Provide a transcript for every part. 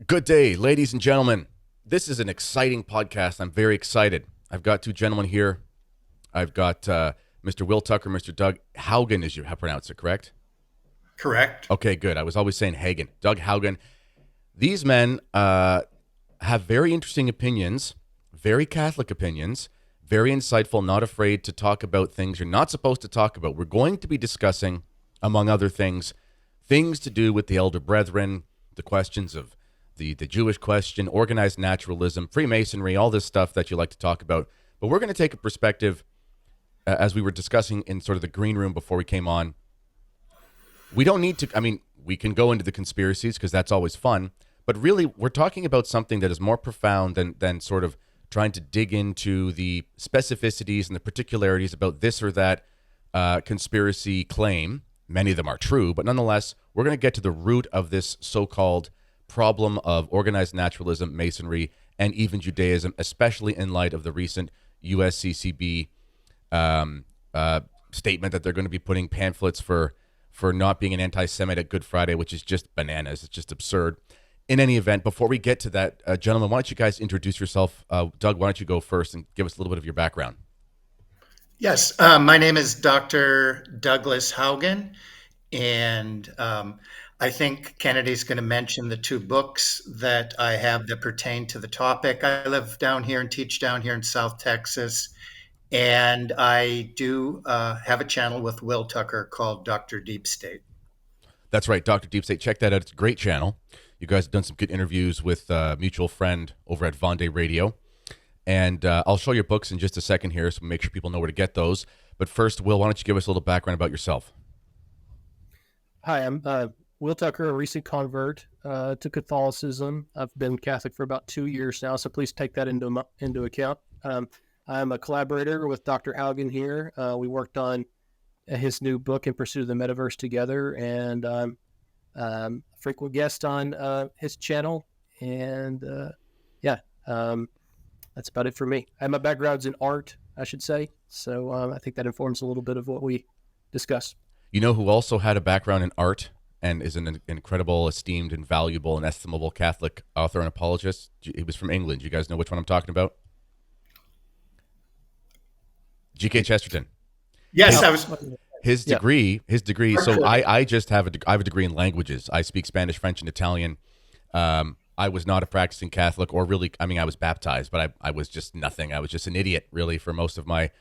Good day, ladies and gentlemen. This is an exciting podcast. I'm very excited. I've got two gentlemen here. I've got Mr. Will Tucker, Mr. Doug Haugen, is how you pronounce it, correct? Correct. Okay, good. I was always saying Hagen. Doug Haugen. These men have very interesting opinions, very Catholic opinions, very insightful, not afraid to talk about things you're not supposed to talk about. We're going to be discussing, among other things, things to do with the elder brethren, the questions of the Jewish question, organized naturalism, Freemasonry, all this stuff that you like to talk about. But we're going to take a perspective, as we were discussing in sort of the green room before we came on. We don't need to, we can go into the conspiracies because that's always fun. But really, we're talking about something that is more profound than sort of trying to dig into the specificities and the particularities about this or that conspiracy claim. Many of them are true, but nonetheless, we're going to get to the root of this so-called problem of organized naturalism, Masonry, and even Judaism, especially in light of the recent USCCB statement that they're going to be putting pamphlets for not being an anti-Semite at Good Friday, which is just bananas. It's just absurd. In any event, before we get to that, gentlemen, why don't you guys introduce yourself? Doug, why don't you go first and give us a little bit of your background? Yes, my name is Dr. Douglas Haugen, and I think Kennedy's going to mention the two books that I have that pertain to the topic. I live down here and teach down here in South Texas, and I do have a channel with Will Tucker called Dr. Deep State. That's right, Dr. Deep State. Check that out. It's a great channel. You guys have done some good interviews with a mutual friend over at Vendée Radio. And I'll show your books in just a second here, so make sure people know where to get those. But first, Will, why don't you give us a little background about yourself? Hi, I'm Will Tucker, a recent convert to Catholicism. I've been Catholic for about 2 years now, so please take that into account. I'm a collaborator with Dr. Haugen here. We worked on his new book, In Pursuit of the Metaverse, together, and I'm a frequent guest on his channel. And that's about it for me. My background's in art, I should say, so I think that informs a little bit of what we discuss. You know who also had a background in art and is an incredible, esteemed, and valuable and estimable Catholic author and apologist? He was from England. You guys know which one I'm talking about? G.K. Chesterton. Yes, His degree. So I just have I have a degree in languages. I speak Spanish, French, and Italian. I was not a practicing Catholic, or really, I was baptized, but I was just nothing. I was just an idiot, really, for most of my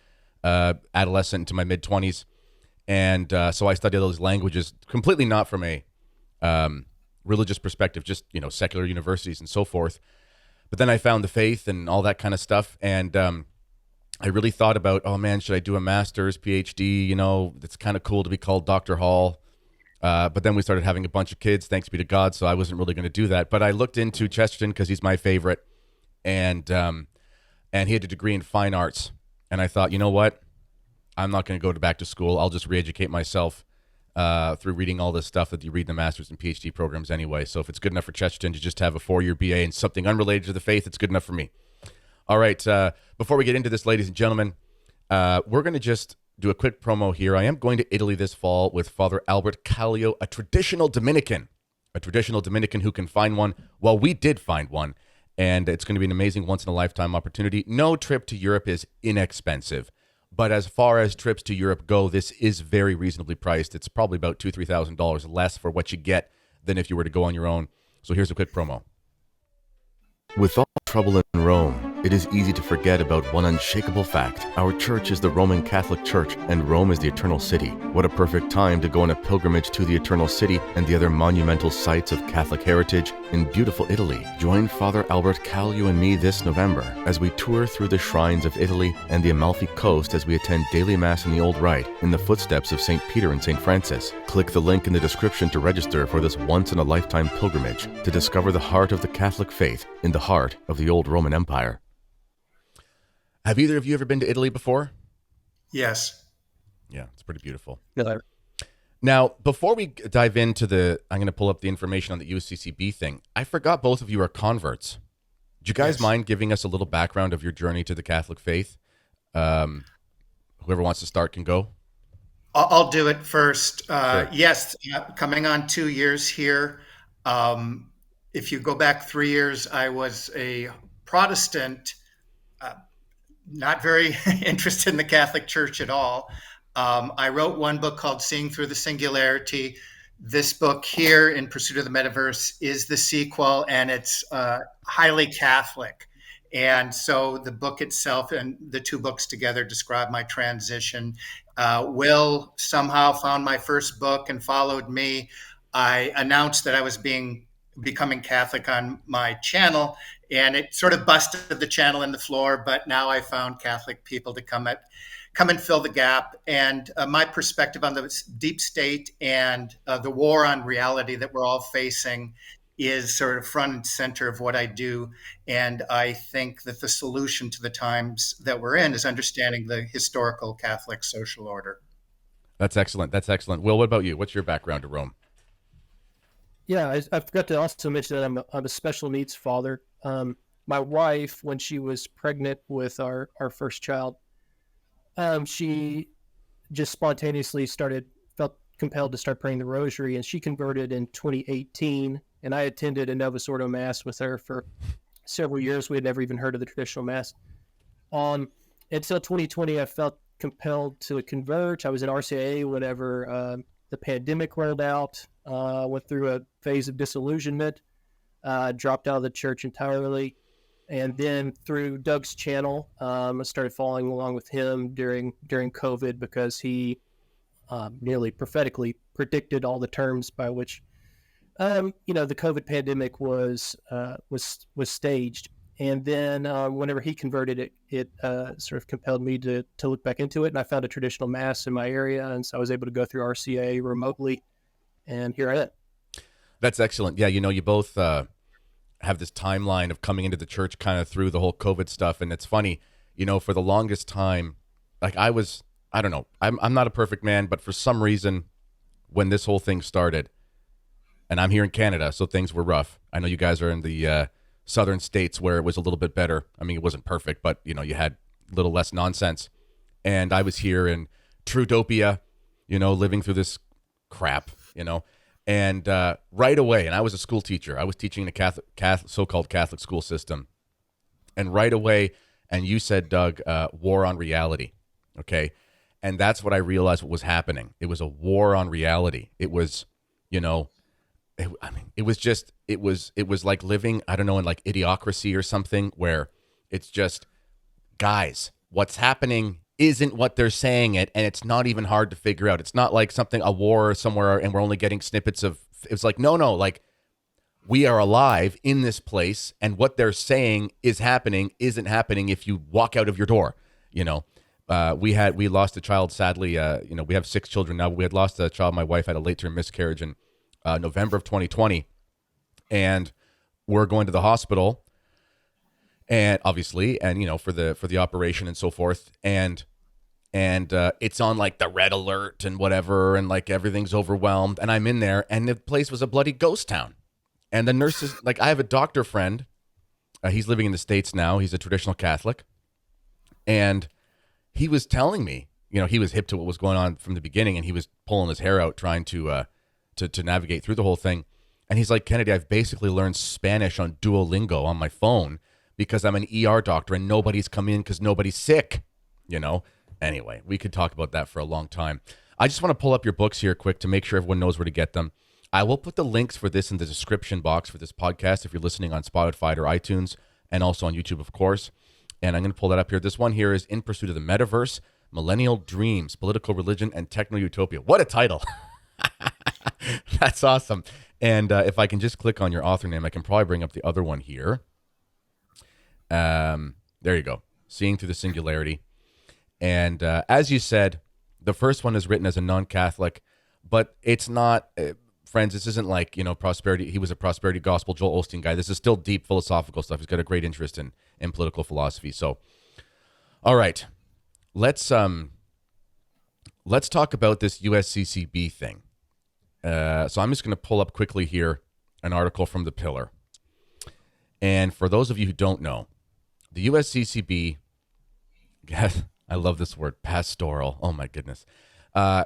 adolescent to my mid-20s. And so I studied those languages completely not from a religious perspective, just, secular universities and so forth. But then I found the faith and all that kind of stuff. And I really thought about, oh, man, should I do a master's, PhD? It's kind of cool to be called Dr. Hall. But then we started having a bunch of kids, thanks be to God, so I wasn't really going to do that. But I looked into Chesterton because he's my favorite, and he had a degree in fine arts. And I thought, you know what? I'm not going to go back to school. I'll just re-educate myself through reading all this stuff that you read in the master's and PhD programs anyway. So if it's good enough for Chesterton to just have a 4-year BA in something unrelated to the faith, it's good enough for me. All right, before we get into this, ladies and gentlemen, we're going to just do a quick promo here. I am going to Italy this fall with Father Albert Kallio, a traditional Dominican who can find one. Well, we did find one, and it's going to be an amazing once-in-a-lifetime opportunity. No trip to Europe is inexpensive, but as far as trips to Europe go, this is very reasonably priced. It's probably about $2,000 to $3,000 less for what you get than if you were to go on your own. So here's a quick promo. With all trouble in Rome, it is easy to forget about one unshakable fact. Our church is the Roman Catholic Church, and Rome is the eternal city. What a perfect time to go on a pilgrimage to the eternal city and the other monumental sites of Catholic heritage in beautiful Italy. Join Father Albert Kallio and me this November as we tour through the shrines of Italy and the Amalfi Coast as we attend daily Mass in the Old Rite in the footsteps of St. Peter and St. Francis. Click the link in the description to register for this once-in-a-lifetime pilgrimage to discover the heart of the Catholic faith in the heart of the old Roman Empire. Have either of you ever been to Italy before? Yes. Yeah, it's pretty beautiful. No. Now, before we dive into I'm going to pull up the information on the USCCB thing. I forgot both of you are converts. Do you guys mind giving us a little background of your journey to the Catholic faith? Whoever wants to start can go. I'll do it first. Sure. Yes, coming on 2 years here. if you go back 3 years, I was a Protestant, not very interested in the Catholic Church at all. I wrote one book called Seeing Through the Singularity. This book here, In Pursuit of the Metaverse, is the sequel, and it's highly Catholic. And so the book itself and the two books together describe my transition. Will somehow found my first book and followed me. I announced that I was becoming Catholic on my channel, and it sort of busted the channel in the floor. But now I found Catholic people to come and fill the gap. And my perspective on the deep state and the war on reality that we're all facing is sort of front and center of what I do. And I think that the solution to the times that we're in is understanding the historical Catholic social order. That's excellent. That's excellent. Will, what about you? What's your background to Rome? Yeah, I forgot to also mention that I'm a special needs father. My wife, when she was pregnant with our first child, she just spontaneously felt compelled to start praying the rosary, and she converted in 2018. And I attended a Novus Ordo Mass with her for several years. We had never even heard of the traditional Mass. Until 2020, I felt compelled to convert. I was in RCIA whenever the pandemic rolled out. Went through a phase of disillusionment, dropped out of the church entirely. And then through Doug's channel, I started following along with him during COVID, because he nearly prophetically predicted all the terms by which the COVID pandemic was staged. And then whenever he converted, it sort of compelled me to look back into it. And I found a traditional Mass in my area, and so I was able to go through RCA remotely. And here I am. That's excellent. Yeah, you both have this timeline of coming into the church kind of through the whole COVID stuff. And it's funny, for the longest time, like I don't know, I'm not a perfect man, but for some reason, when this whole thing started, and I'm here in Canada, so things were rough. I know you guys are in the southern states where it was a little bit better. I mean, it wasn't perfect, but, you had a little less nonsense. And I was here in Trudopia, living through this crap, and right away, and I was a school teacher. I was teaching in a so-called Catholic school system. And right away, and you said, Doug, war on reality, okay? And that's what I realized what was happening. It was a war on reality. It was, it was like living, I don't know, in like Idiocracy or something, where it's just, guys, what's happening isn't what they're saying it, and it's not even hard to figure out. It's not like a war somewhere and we're only getting snippets of, it's like, no, like we are alive in this place, and what they're saying isn't happening if you walk out of your door. We lost a child, sadly. We have 6 children now, but we had lost a child. My wife had a late-term miscarriage in November of 2020, and we're going to the hospital, and obviously, and for the operation and so forth, and it's on like the red alert and whatever, and like everything's overwhelmed, and I'm in there, and the place was a bloody ghost town, and the nurses, like, I have a doctor friend, he's living in the States now, he's a traditional Catholic, and he was telling me, he was hip to what was going on from the beginning, and he was pulling his hair out trying to navigate through the whole thing, and he's like, Kennedy, I've basically learned Spanish on Duolingo on my phone, because I'm an ER doctor and nobody's come in because nobody's sick, Anyway, we could talk about that for a long time. I just want to pull up your books here quick to make sure everyone knows where to get them. I will put the links for this in the description box for this podcast if you're listening on Spotify or iTunes, and also on YouTube, of course. And I'm going to pull that up here. This one here is In Pursuit of the Metaverse, Millennial Dreams, Political Religion, and Techno-Utopia. What a title. That's awesome. And if I can just click on your author name, I can probably bring up the other one here. There you go. Seeing Through the Singularity. And as you said, the first one is written as a non-Catholic, but it's not, friends, this isn't like, prosperity. He was a prosperity gospel, Joel Osteen guy. This is still deep philosophical stuff. He's got a great interest in political philosophy. So, all right, let's talk about this USCCB thing. So I'm just going to pull up quickly here an article from The Pillar. And for those of you who don't know, the USCCB, I love this word, pastoral. Oh my goodness.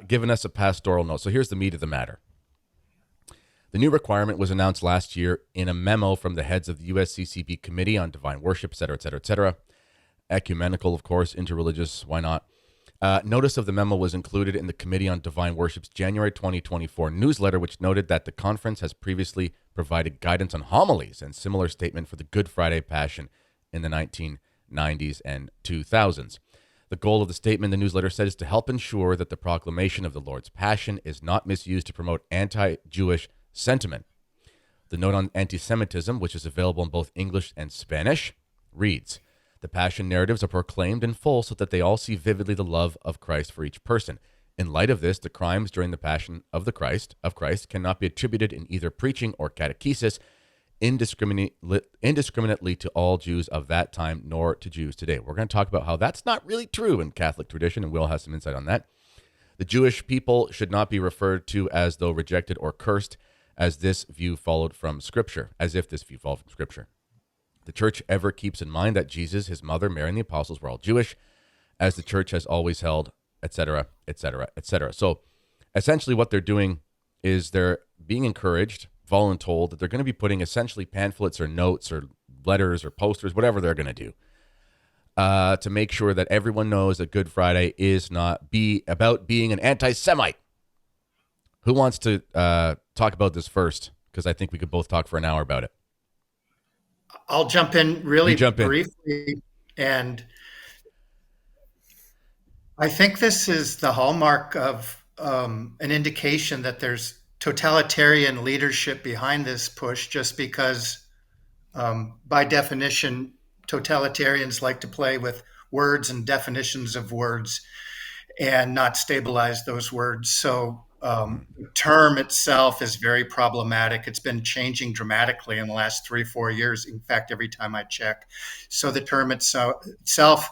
Giving us a pastoral note. So here's the meat of the matter. The new requirement was announced last year in a memo from the heads of the USCCB Committee on Divine Worship, et cetera, et cetera, et cetera. Ecumenical, of course, interreligious, why not? Notice of the memo was included in the Committee on Divine Worship's January 2024 newsletter, which noted that the conference has previously provided guidance on homilies and similar statement for the Good Friday Passion in the 1990s and 2000s. The goal of the statement, the newsletter said, is to help ensure that the proclamation of the Lord's Passion is not misused to promote anti-Jewish sentiment. The note on anti-Semitism, which is available in both English and Spanish, reads, "The Passion narratives are proclaimed in full so that they all see vividly the love of Christ for each person. In light of this, the crimes during the Passion of Christ cannot be attributed in either preaching or catechesis indiscriminately to all Jews of that time, nor to Jews today." We're going to talk about how that's not really true in Catholic tradition, and Will has some insight on that. "The Jewish people should not be referred to as though rejected or cursed, as if this view followed from Scripture. The Church ever keeps in mind that Jesus, his mother, Mary, and the apostles were all Jewish, as the Church has always held, etc., etc., etc." So essentially what they're doing is they're being encouraged, voluntold, that they're going to be putting essentially pamphlets or notes or letters or posters, whatever they're going to do, to make sure that everyone knows that Good Friday is not about being an anti-Semite. Who wants to talk about this first? Because I think we could both talk for an hour about it. I'll jump in really briefly. And I think this is the hallmark of an indication that there's totalitarian leadership behind this push, just because by definition, totalitarians like to play with words and definitions of words and not stabilize those words. So the term itself is very problematic. It's been changing dramatically in the last 3-4 years. In fact, every time I check. So the term itself,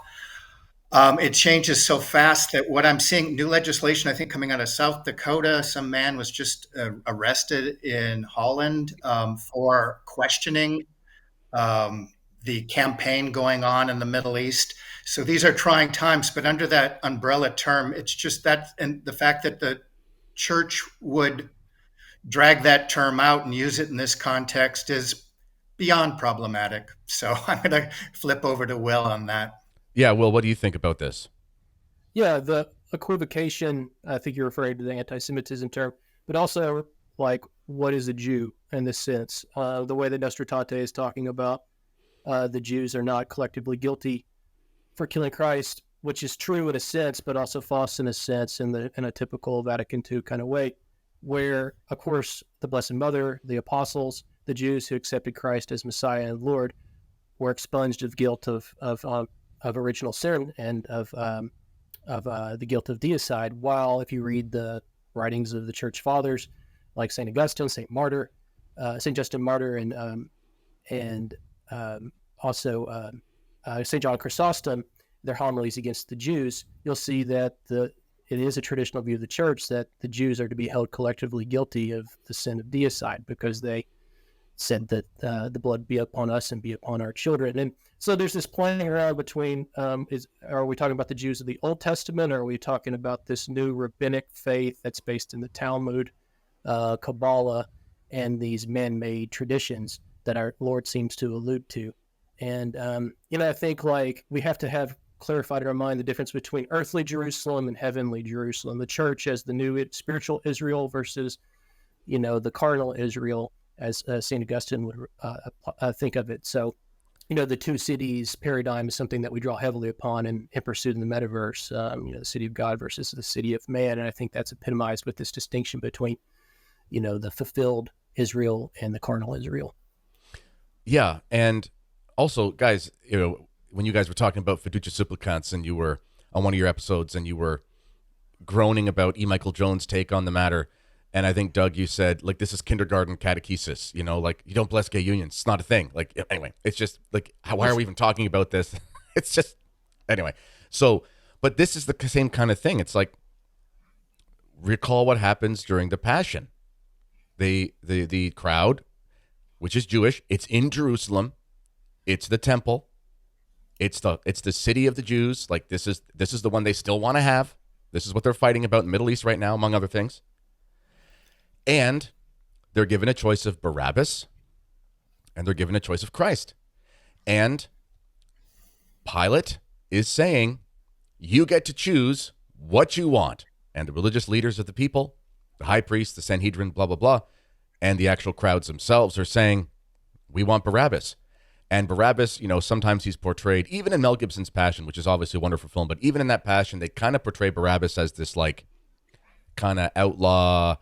it changes so fast that what I'm seeing, new legislation, I think coming out of South Dakota, some man was just arrested in Holland for questioning the campaign going on in the Middle East. So these are trying times, but under that umbrella term, it's just that, and the fact that the Church would drag that term out and use it in this context is beyond problematic. So I'm going to flip over to Will on that. Yeah, Will, what do you think about this? Yeah, the equivocation, I think you're referring to the anti-Semitism term, but also, like, what is a Jew in this sense? The way that Nestor Tate is talking about the Jews are not collectively guilty for killing Christ, which is true in a sense, but also false in a sense in a typical Vatican II kind of way, where, of course, the Blessed Mother, the apostles, the Jews who accepted Christ as Messiah and Lord were expunged of guilt of original sin and of the guilt of deicide. While if you read the writings of the Church Fathers, like Saint Augustine, Saint Justin Martyr, and also Saint John Chrysostom, their homilies against the Jews, you'll see that it is a traditional view of the Church that the Jews are to be held collectively guilty of the sin of deicide, because they said that the blood be upon us and be upon our children. And so there's this playing around between, are we talking about the Jews of the Old Testament, or are we talking about this new rabbinic faith that's based in the Talmud, Kabbalah, and these man-made traditions that our Lord seems to allude to? And, I think, like, we have to have clarified in our mind the difference between earthly Jerusalem and heavenly Jerusalem, the Church as the new spiritual Israel versus, the carnal Israel, as St. Augustine would think of it. So, the two cities paradigm is something that we draw heavily upon in Pursuit in the Metaverse, the city of God versus the city of man. And I think that's epitomized with this distinction between, the fulfilled Israel and the carnal Israel. Yeah. And also, guys, when you guys were talking about Fiducia Supplicans and you were on one of your episodes and you were groaning about E. Michael Jones' take on the matter, and I think, Doug, you said, like, this is kindergarten catechesis, like, you don't bless gay unions. It's not a thing. Like, anyway, it's just, like, why are we even talking about this? It's just, anyway. So, but this is the same kind of thing. It's like, recall what happens during the Passion. The crowd, which is Jewish, it's in Jerusalem, it's the temple, it's the city of the Jews. Like, this is the one they still want to have. This is what they're fighting about in the Middle East right now, among other things. And They're given a choice of Barabbas and they're given a choice of Christ. And Pilate is saying, you get to choose what you want. And the religious leaders of the people, the high priest, the Sanhedrin, blah, blah, blah, and the actual crowds themselves are saying, we want Barabbas. And Barabbas, sometimes he's portrayed, even in Mel Gibson's Passion, which is obviously a wonderful film, but even in that Passion, they kind of portray Barabbas as this kind of outlaw,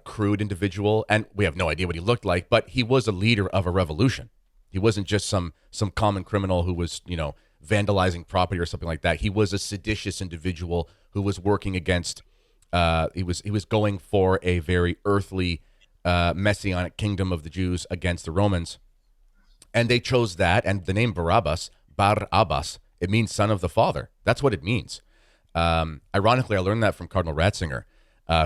crude individual. And we have no idea what he looked like, but he was a leader of a revolution. He wasn't just some common criminal who was, vandalizing property or something like that. He was a seditious individual who was working against, he was going for a very earthly, messianic kingdom of the Jews against the Romans. And they chose that. And the name Barabbas, Bar Abbas, it means son of the father. That's what it means. Ironically, I learned that from Cardinal Ratzinger,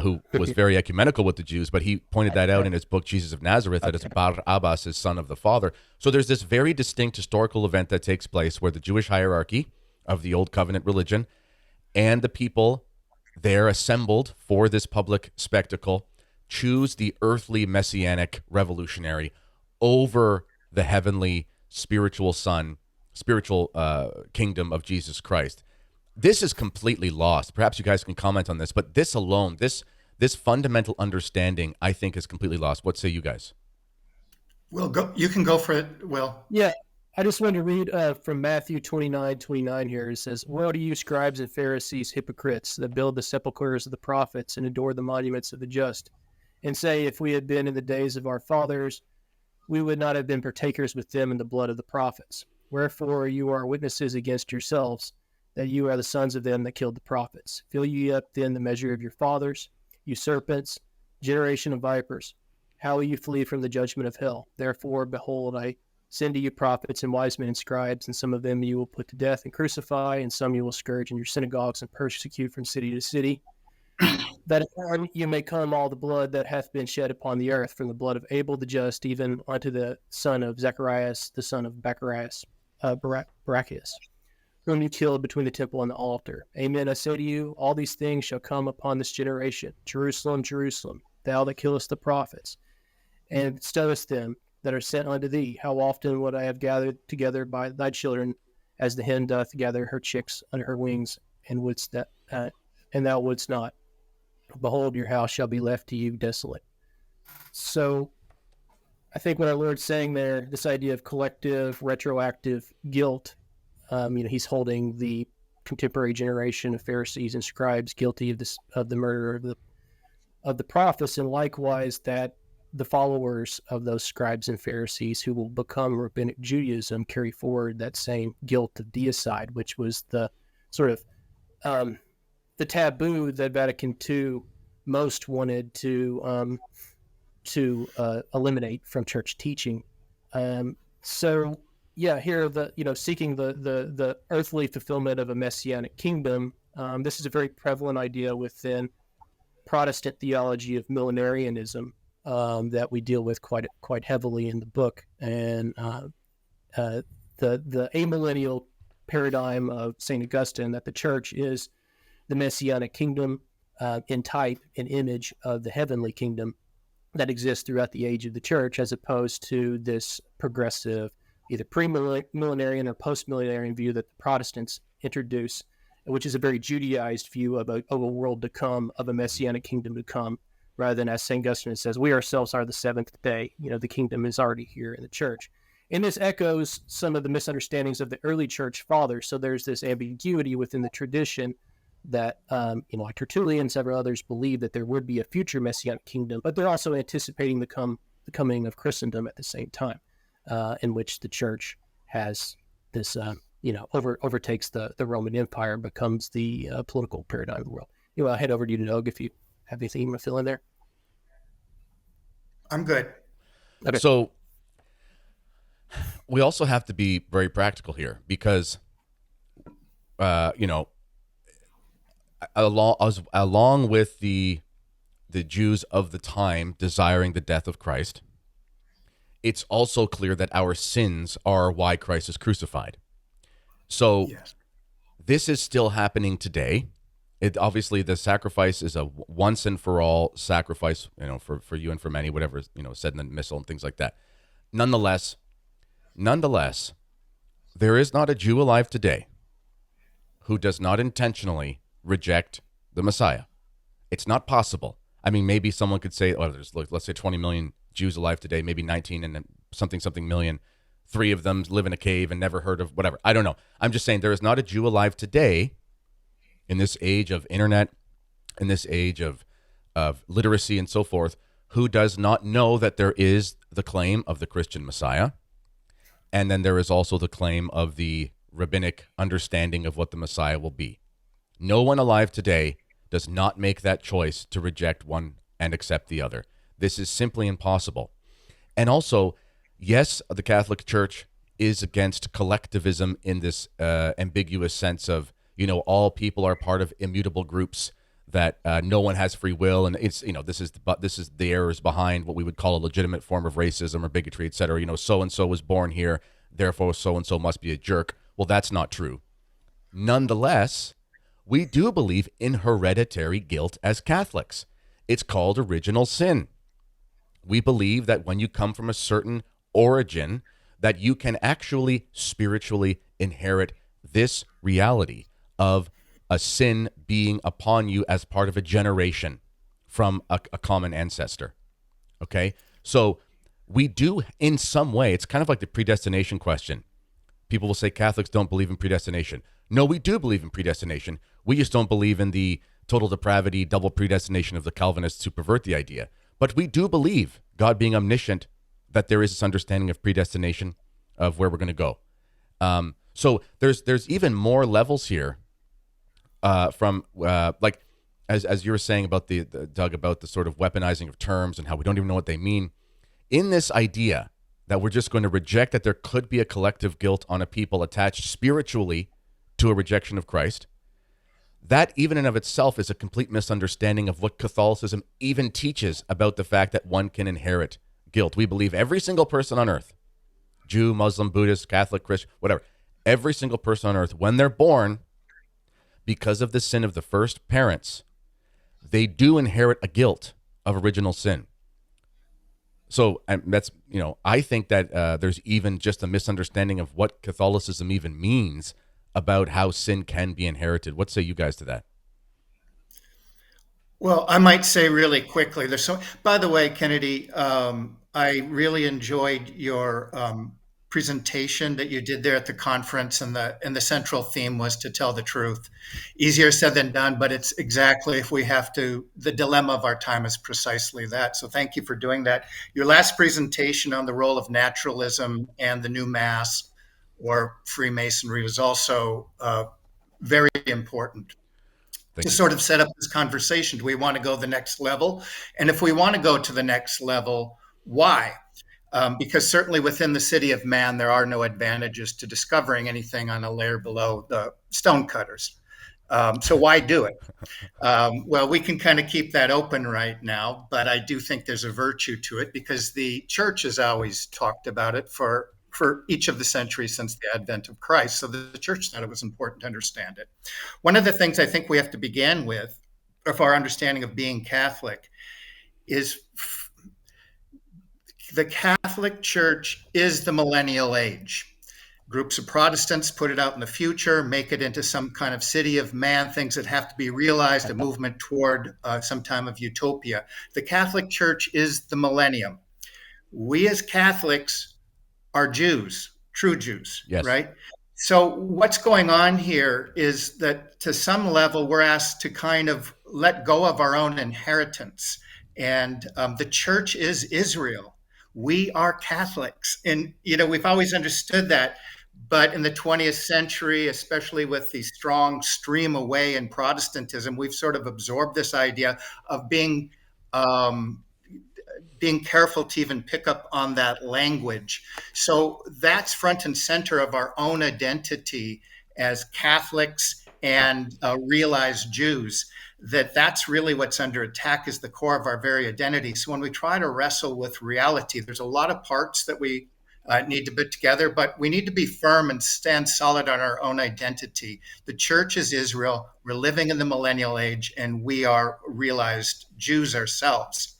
who was very ecumenical with the Jews, but he pointed that out in his book, Jesus of Nazareth, that it's Bar Abbas is son of the father. So there's this very distinct historical event that takes place where the Jewish hierarchy of the Old Covenant religion and the people there assembled for this public spectacle choose the earthly messianic revolutionary over the heavenly spiritual kingdom of Jesus Christ. This is completely lost. Perhaps you guys can comment on this, but this alone, this fundamental understanding, I think, is completely lost. What say you guys? Will, you can go for it, Will. Yeah, I just wanted to read from Matthew 29:29 here. It says, "Woe to you, scribes and Pharisees, hypocrites, that build the sepulchres of the prophets and adore the monuments of the just, and say, if we had been in the days of our fathers, we would not have been partakers with them in the blood of the prophets. Wherefore you are witnesses against yourselves, that you are the sons of them that killed the prophets. Fill ye up then the measure of your fathers, you serpents, generation of vipers. How will you flee from the judgment of hell? Therefore, behold, I send to you prophets and wise men and scribes, and some of them you will put to death and crucify, and some you will scourge in your synagogues and persecute from city to city, that upon you may come all the blood that hath been shed upon the earth, from the blood of Abel the just, even unto the son of Zacharias, the son of Barachias, whom you killed between the temple and the altar. Amen, I say to you, all these things shall come upon this generation. Jerusalem, Jerusalem, thou that killest the prophets, and stonest them that are sent unto thee. How often would I have gathered together by thy children, as the hen doth gather her chicks under her wings, and thou wouldst not. Behold, your house shall be left to you desolate." So I think what our Lord's saying there, this idea of collective, retroactive guilt, he's holding the contemporary generation of Pharisees and scribes guilty of the murder of the prophets, and likewise that the followers of those scribes and Pharisees who will become rabbinic Judaism carry forward that same guilt of deicide, which was the sort of the taboo that Vatican II most wanted to eliminate from church teaching. Here seeking the earthly fulfillment of a messianic kingdom. This is a very prevalent idea within Protestant theology of millenarianism that we deal with quite heavily in the book, and the amillennial paradigm of St. Augustine, that the church is the messianic kingdom in type and image of the heavenly kingdom that exists throughout the age of the church, as opposed to this progressive, either pre-millenarian or post-millenarian view that the Protestants introduce, which is a very Judaized view of a world to come, of a messianic kingdom to come, rather than, as St. Augustine says, we ourselves are the seventh day. The kingdom is already here in the church. And this echoes some of the misunderstandings of the early church fathers. So there's this ambiguity within the tradition that, like Tertullian and several others believe that there would be a future messianic kingdom, but they're also anticipating the coming of Christendom at the same time, in which the church has this, overtakes the Roman Empire and becomes the political paradigm of the world. I'll head over to you, Doug, if you have anything you want to fill in there. I'm good. Okay. So we also have to be very practical here, because, along with the Jews of the time desiring the death of Christ, it's also clear that our sins are why Christ is crucified. So yes, this is still happening today. It obviously, the sacrifice is a once and for all sacrifice, for you and for many, whatever is, said in the missal and things like that. Nonetheless, there is not a Jew alive today who does not intentionally reject the Messiah. It's not possible. I mean, maybe someone could say, oh, there's, let's say 20 million Jews alive today, maybe 19 and something million. 3 of them live in a cave and never heard of whatever. I don't know. I'm just saying there is not a Jew alive today in this age of internet, in this age of literacy and so forth, who does not know that there is the claim of the Christian Messiah. And then there is also the claim of the rabbinic understanding of what the Messiah will be. No one alive today does not make that choice to reject one and accept the other. This is simply impossible. And also, yes, the Catholic Church is against collectivism in this ambiguous sense of, all people are part of immutable groups, that no one has free will, and it's this is the errors behind what we would call a legitimate form of racism or bigotry, et cetera. So and so was born here, therefore so and so must be a jerk. Well, that's not true. Nonetheless, we do believe in hereditary guilt as Catholics. It's called original sin. We believe that when you come from a certain origin, that you can actually spiritually inherit this reality of a sin being upon you as part of a generation from a common ancestor. Okay? So we do, in some way, it's kind of like the predestination question. People will say Catholics don't believe in predestination. No, we do believe in predestination. We just don't believe in the total depravity, double predestination of the Calvinists who pervert the idea. But we do believe, God being omniscient, that there is this understanding of predestination of where we're going to go. So there's even more levels here from like as you were saying about the Doug, about the sort of weaponizing of terms and how we don't even know what they mean. In this idea that we're just going to reject that there could be a collective guilt on a people attached spiritually to a rejection of Christ, that even in of itself is a complete misunderstanding of what Catholicism even teaches about the fact that one can inherit guilt. We believe every single person on earth, Jew, Muslim, Buddhist, Catholic, Christian, whatever, every single person on earth, when they're born, because of the sin of the first parents, they do inherit a guilt of original sin. So that's, I think that there's even just a misunderstanding of what Catholicism even means about how sin can be inherited. What say you guys to that? Well, I might say really quickly, by the way, Kennedy, I really enjoyed your presentation that you did there at the conference, and the central theme was to tell the truth. Easier said than done, but it's exactly, if we have to, the dilemma of our time is precisely that. So thank you for doing that. Your last presentation on the role of naturalism and the new mass or Freemasonry was also very important. To sort of set up this conversation. Do we want to go the next level? And if we want to go to the next level, why? Because certainly within the city of man, there are no advantages to discovering anything on a layer below the stonecutters. So why do it? Well, we can kind of keep that open right now, but I do think there's a virtue to it because the church has always talked about it for each of the centuries since the advent of Christ. So the church thought it was important to understand it. One of the things I think we have to begin with, of our understanding of being Catholic, is the Catholic Church is the millennial age. Groups of Protestants put it out in the future, make it into some kind of city of man, things that have to be realized, a movement toward some time of utopia. The Catholic Church is the millennium. We as Catholics are Jews, true Jews, yes. Right? So what's going on here is that to some level, we're asked to kind of let go of our own inheritance. And the church is Israel. We are Catholics. And, we've always understood that. But in the 20th century, especially with the strong stream away in Protestantism, we've sort of absorbed this idea of being careful to even pick up on that language. So that's front and center of our own identity as Catholics and realized Jews, that's really what's under attack, is the core of our very identity. So when we try to wrestle with reality, there's a lot of parts that we need to put together, but we need to be firm and stand solid on our own identity. The church is Israel. We're living in the millennial age, and we are realized Jews ourselves.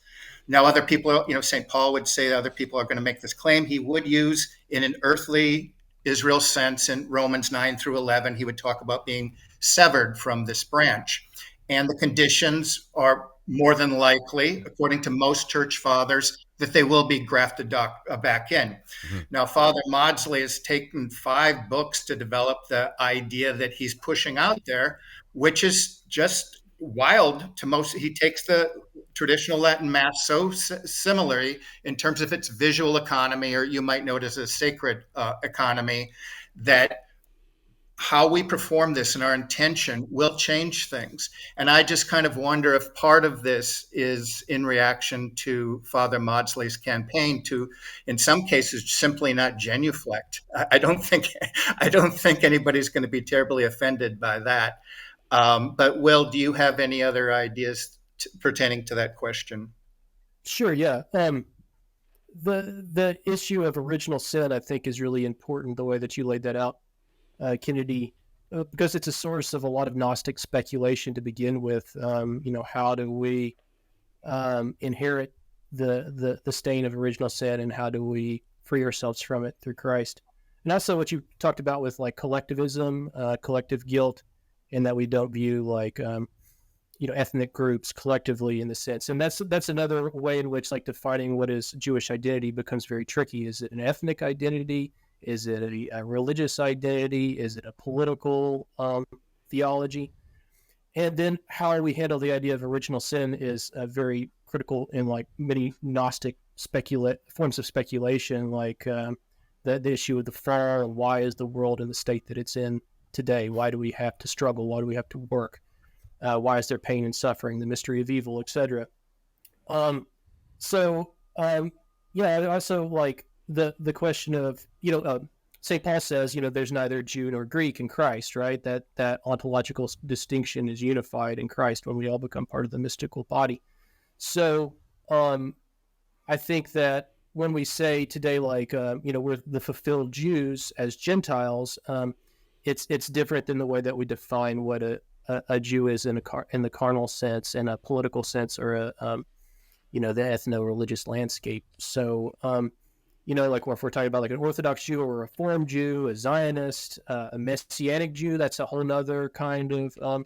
Now, other people, St. Paul would say that other people are going to make this claim. He would use in an earthly Israel sense in Romans 9 through 11, he would talk about being severed from this branch. And the conditions are more than likely, according to most church fathers, that they will be grafted back in. Mm-hmm. Now, Father Maudsley has taken 5 books to develop the idea that he's pushing out there, which is just wild to most. He takes the traditional Latin Mass so similarly in terms of its visual economy, or you might notice a sacred economy, that how we perform this and our intention will change things. And I just kind of wonder if part of this is in reaction to Father Maudsley's campaign to, in some cases, simply not genuflect. I don't think anybody's going to be terribly offended by that. But Will, do you have any other ideas pertaining to that question? Sure. Yeah. The issue of original sin, I think, is really important. The way that you laid that out, Kennedy, because it's a source of a lot of Gnostic speculation to begin with. How do we inherit the stain of original sin, and how do we free ourselves from it through Christ? And also what you talked about with like collectivism, collective guilt, and that we don't view like ethnic groups collectively in the sense. And that's another way in which like defining what is Jewish identity becomes very tricky. Is it an ethnic identity? Is it a religious identity? Is it a political theology? And then how we handle the idea of original sin is very critical in like many Gnostic forms of speculation, like the issue of the fall, and why is the world in the state that it's in today? Why do we have to struggle? Why do we have to work? Why is there pain and suffering? The mystery of evil, etc. I also like the question of, St. Paul says, there's neither Jew nor Greek in Christ, right? That ontological distinction is unified in Christ when we all become part of the mystical body. So I think that when we say today, like, we're the fulfilled Jews as Gentiles, it's different than the way that we define what a Jew is in the carnal sense, and a political sense, or the ethno-religious landscape. So, like if we're talking about like an Orthodox Jew or a Reformed Jew, a Zionist, a Messianic Jew, that's a whole nother kind of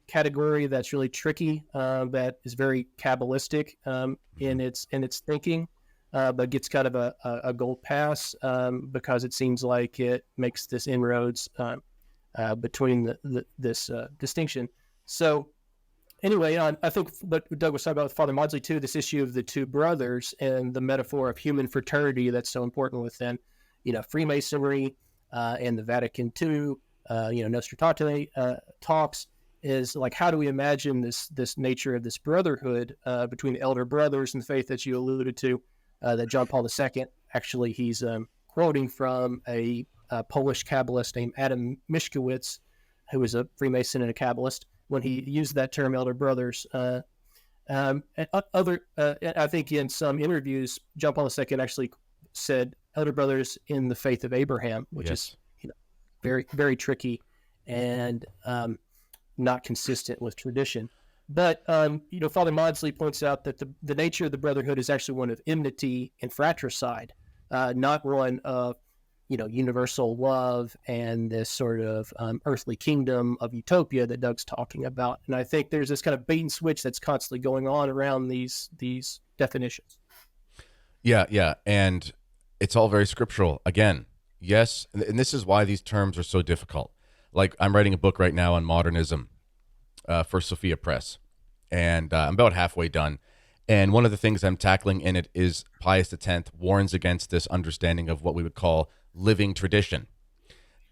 category that's really tricky, that is very Kabbalistic in its thinking, but gets kind of a gold pass because it seems like it makes this inroads between this distinction. So anyway, I think what Doug was talking about with Father Maudsley too, this issue of the 2 brothers and the metaphor of human fraternity that's so important within, Freemasonry and the Vatican II, Nostra Aetate talks, is like, how do we imagine this nature of this brotherhood between the elder brothers and the faith that you alluded to, that John Paul II, actually he's quoting from a Polish Kabbalist named Adam Mishkowitz, who was a Freemason and a Kabbalist, when he used that term elder brothers. And I think in some interviews, John Paul II actually said elder brothers in the faith of Abraham, which is very, very tricky and not consistent with tradition. But, Father Maudsley points out that the nature of the brotherhood is actually one of enmity and fratricide, not one of universal love and this sort of earthly kingdom of utopia that Doug's talking about. And I think there's this kind of bait and switch that's constantly going on around these definitions. Yeah. And it's all very scriptural. Again, yes. And this is why these terms are so difficult. Like, I'm writing a book right now on modernism for Sophia Press, and I'm about halfway done. And one of the things I'm tackling in it is Pius X warns against this understanding of what we would call living tradition.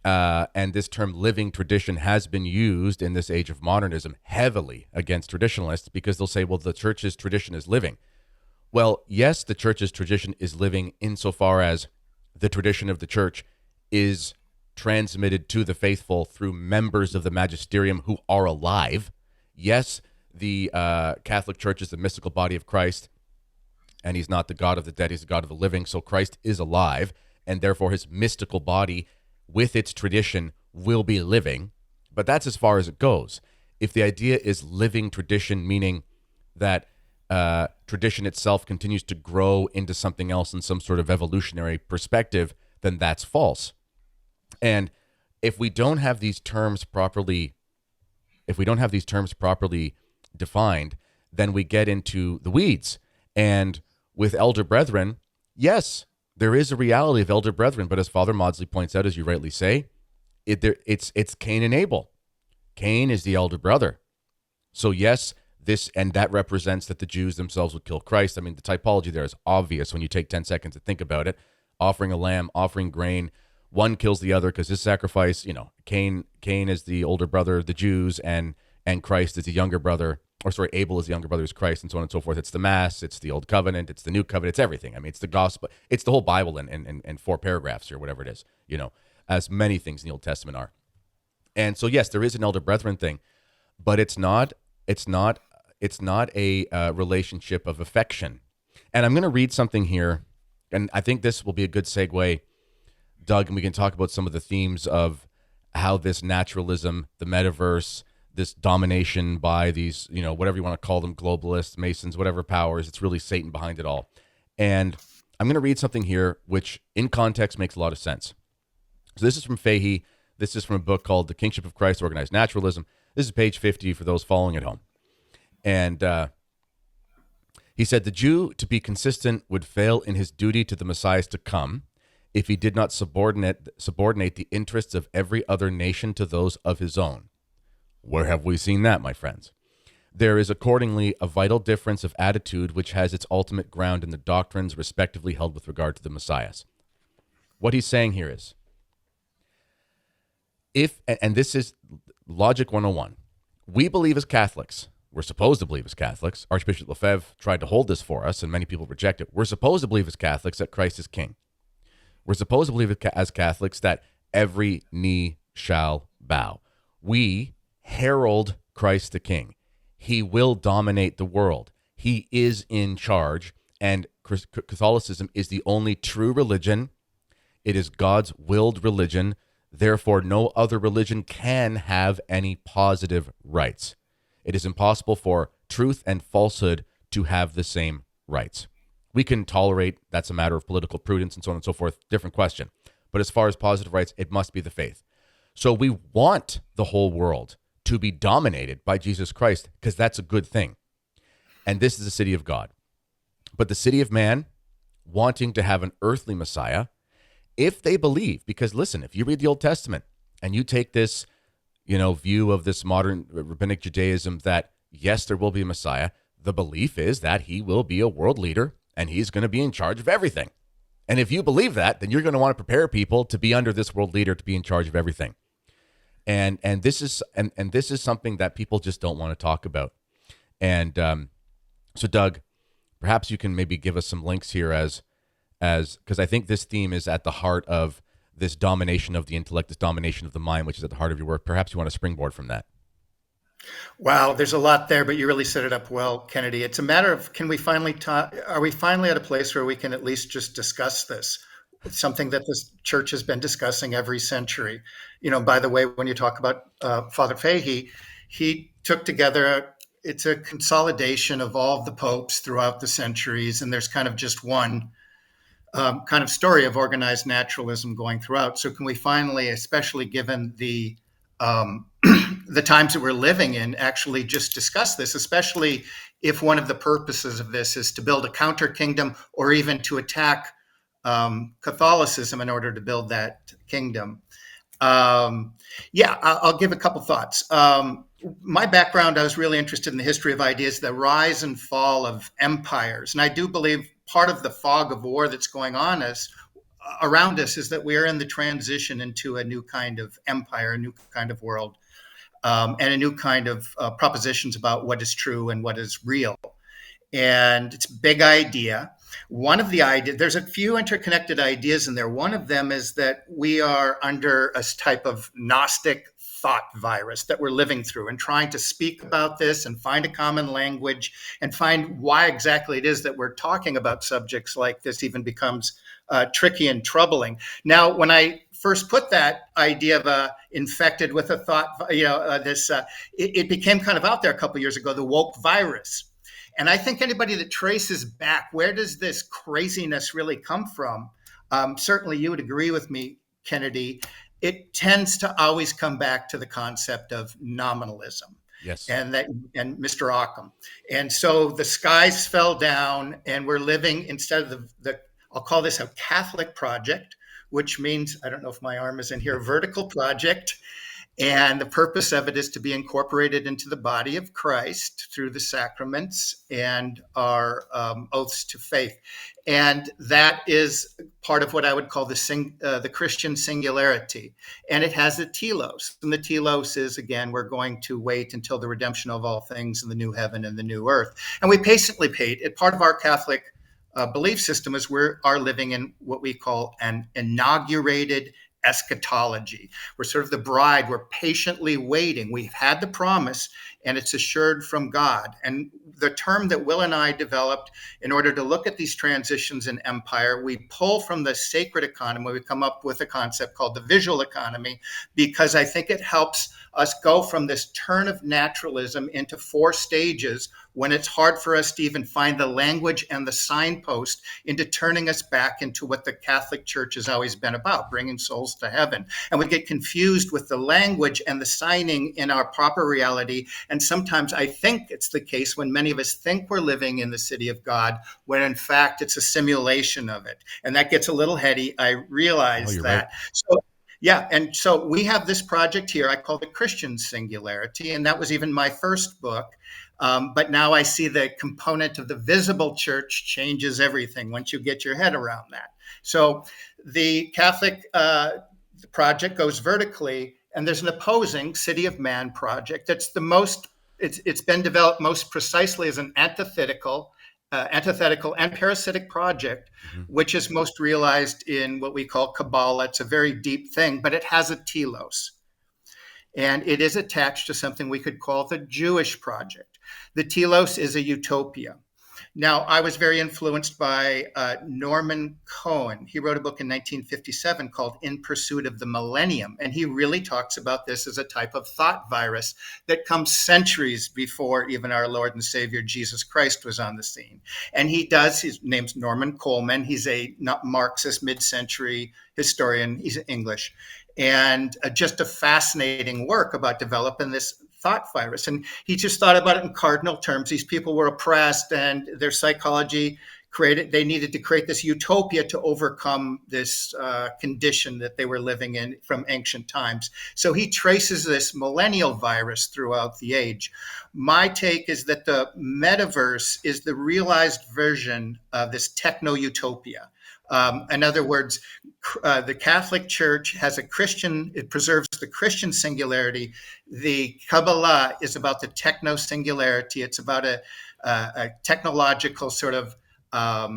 And this term living tradition has been used in this age of modernism heavily against traditionalists, because they'll say, well, the church's tradition is living. Well, yes, the church's tradition is living insofar as the tradition of the church is transmitted to the faithful through members of the magisterium who are alive. Yes, the Catholic Church is the mystical body of Christ, and he's not the God of the dead, he's the God of the living. So Christ is alive, and therefore his mystical body with its tradition will be living. But that's as far as it goes. If the idea is living tradition, meaning that tradition itself continues to grow into something else in some sort of evolutionary perspective, then that's false. And if we don't have these terms properly, defined, then we get into the weeds. And with elder brethren, yes, there is a reality of elder brethren, but as Father Maudsley points out, as you rightly say, it's Cain and Abel. Cain is the elder brother. So yes, that represents that the Jews themselves would kill Christ. I mean, the typology there is obvious when you take 10 seconds to think about it. Offering a lamb, offering grain, one kills the other because his sacrifice, Cain is the older brother of the Jews, and Christ is the younger brother, Abel is the younger brother of Christ, and so on and so forth. It's the Mass, it's the Old Covenant, it's the New Covenant, it's everything. I mean, it's the gospel, it's the whole Bible in 4 paragraphs or whatever it is, as many things in the Old Testament are. And so, yes, there is an elder brethren thing, but it's not a relationship of affection. And I'm going to read something here, and I think this will be a good segue, Doug, and we can talk about some of the themes of how this naturalism, the metaverse, this domination by these, whatever you want to call them, globalists, Masons, whatever powers, it's really Satan behind it all. And I'm going to read something here, which in context makes a lot of sense. So this is from Fahey. This is from a book called The Kingship of Christ, Organized Naturalism. This is page 50 for those following at home. And he said, the Jew, to be consistent, would fail in his duty to the Messiahs to come if he did not subordinate the interests of every other nation to those of his own. Where have we seen that, my friends? There is accordingly a vital difference of attitude which has its ultimate ground in the doctrines respectively held with regard to the Messiahs. What he's saying here is, and this is Logic 101, we believe as Catholics, we're supposed to believe as Catholics, Archbishop Lefebvre tried to hold this for us and many people reject it, we're supposed to believe as Catholics that Christ is King. We're supposed to believe as Catholics that every knee shall bow. We herald Christ the King. He will dominate the world. He is in charge, and Catholicism is the only true religion. It is God's willed religion. Therefore, no other religion can have any positive rights. It is impossible for truth and falsehood to have the same rights. We can tolerate, that's a matter of political prudence and so on and so forth, different question. But as far as positive rights, it must be the faith. So we want the whole world to be dominated by Jesus Christ because that's a good thing. And this is the city of God. But the city of man, wanting to have an earthly Messiah, if they believe, because listen, if you read the Old Testament and you take this, view of this modern rabbinic Judaism that, yes, there will be a Messiah, the belief is that he will be a world leader and he's going to be in charge of everything. And if you believe that, then you're going to want to prepare people to be under this world leader to be in charge of everything. And this is something that people just don't want to talk about. And so, Doug, perhaps you can maybe give us some links here as because I think this theme is at the heart of this domination of the intellect, this domination of the mind, which is at the heart of your work. Perhaps you want to springboard from that. Wow, there's a lot there, but you really set it up well, Kennedy. It's a matter of, are we finally at a place where we can at least just discuss this? It's something that this church has been discussing every century. By the way, when you talk about Father Fahey, he took together, it's a consolidation of all of the popes throughout the centuries, and there's kind of just one kind of story of organized naturalism going throughout. So can we finally, especially given the the times that we're living in, actually just discuss this, especially if one of the purposes of this is to build a counter kingdom or even to attack Catholicism in order to build that kingdom. I'll give a couple thoughts. My background, I was really interested in the history of ideas, the rise and fall of empires. And I do believe part of the fog of war that's going on around us is that we are in the transition into a new kind of empire, a new kind of world, and a new kind of propositions about what is true and what is real. And it's a big idea. One of the ideas, there's a few interconnected ideas in there. One of them is that we are under a type of Gnostic thought virus that we're living through, and trying to speak about this and find a common language and find why exactly it is that we're talking about subjects like this even becomes tricky and troubling. Now, when I first put that idea of infected with a thought, it became kind of out there a couple of years ago, the woke virus. And I think anybody that traces back, where does this craziness really come from? Certainly you would agree with me, Kennedy, it tends to always come back to the concept of nominalism. Yes. And Mr. Occam. And so the skies fell down, and we're living, instead of I'll call this a Catholic project, which means, I don't know if my arm is in here, a vertical project. And the purpose of it is to be incorporated into the body of Christ through the sacraments and our oaths to faith. And that is part of what I would call the Christian singularity. And it has a telos. And the telos is, again, we're going to wait until the redemption of all things in the new heaven and the new earth. And we patiently wait. Part of our Catholic belief system is we are living in what we call an inaugurated eschatology. We're sort of the bride. We're patiently waiting. We've had the promise, and it's assured from God. And the term that Will and I developed in order to look at these transitions in empire, we pull from the sacred economy. We come up with a concept called the visual economy, because I think it helps us go from this turn of naturalism into 4 stages when it's hard for us to even find the language and the signpost, into turning us back into what the Catholic Church has always been about, bringing souls to heaven. And we get confused with the language and the signing in our proper reality. And sometimes I think it's the case when many of us think we're living in the city of God, when in fact it's a simulation of it. And that gets a little heady. I realize that. Right. So yeah, and so we have this project here I call the Christian Singularity, and that was even my first book. But now I see the component of the visible church changes everything once you get your head around that. So the Catholic project goes vertically, and there's an opposing City of Man project that's it's been developed most precisely as an antithetical and parasitic project, which is most realized in what we call Kabbalah. It's a very deep thing, but it has a telos. And it is attached to something we could call the Jewish project. The telos is a utopia. Now, I was very influenced by Norman Cohen. He wrote a book in 1957 called In Pursuit of the Millennium. And he really talks about this as a type of thought virus that comes centuries before even our Lord and Savior Jesus Christ was on the scene. And his name's Norman Coleman. He's a Marxist mid-century historian. He's English. And just a fascinating work about developing this thought virus. And he just thought about it in cardinal terms. These people were oppressed, and their psychology they needed to create this utopia to overcome this condition that they were living in from ancient times. So he traces this millennial virus throughout the age. My take is that the metaverse is the realized version of this techno-utopia. In other words, the Catholic Church has it preserves the Christian singularity. The Kabbalah is about the techno-singularity. It's about a technological sort of a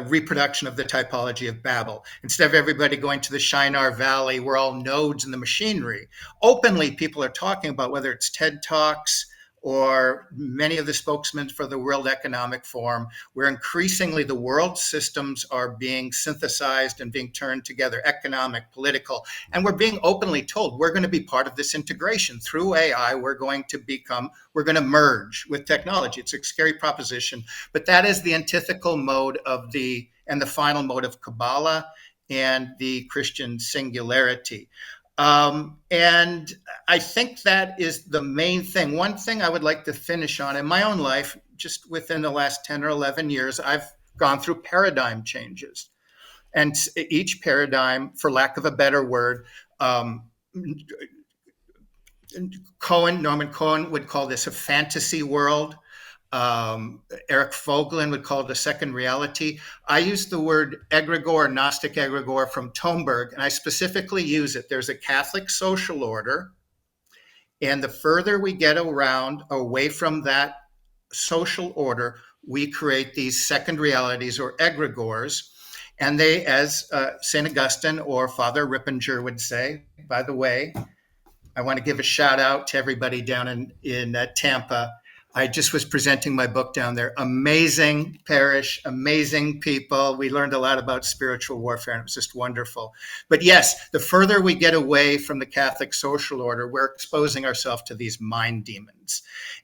reproduction of the typology of Babel. Instead of everybody going to the Shinar Valley, we're all nodes in the machinery. Openly, people are talking about, whether it's TED Talks or many of the spokesmen for the World Economic Forum, where increasingly the world systems are being synthesized and being turned together, economic, political, and we're being openly told we're going to be part of this integration. Through AI, we're going to merge with technology. It's a scary proposition, but that is the antithetical mode and the final mode of Kabbalah and the Christian singularity. And I think that is the main thing. One thing I would like to finish on in my own life, just within the last 10 or 11 years, I've gone through paradigm changes. And each paradigm, for lack of a better word, Norman Cohen would call this a fantasy world. Eric Vogelin would call it a second reality. I use the word egregore, Gnostic egregore from Tomberg, and I specifically use it. There's a Catholic social order, and the further we get away from that social order, we create these second realities or egregores. And they, as St. Augustine or Father Rippinger would say, by the way, I want to give a shout out to everybody down in Tampa. I just was presenting my book down there. Amazing parish, amazing people. We learned a lot about spiritual warfare, and it was just wonderful. But yes, the further we get away from the Catholic social order, we're exposing ourselves to these mind demons.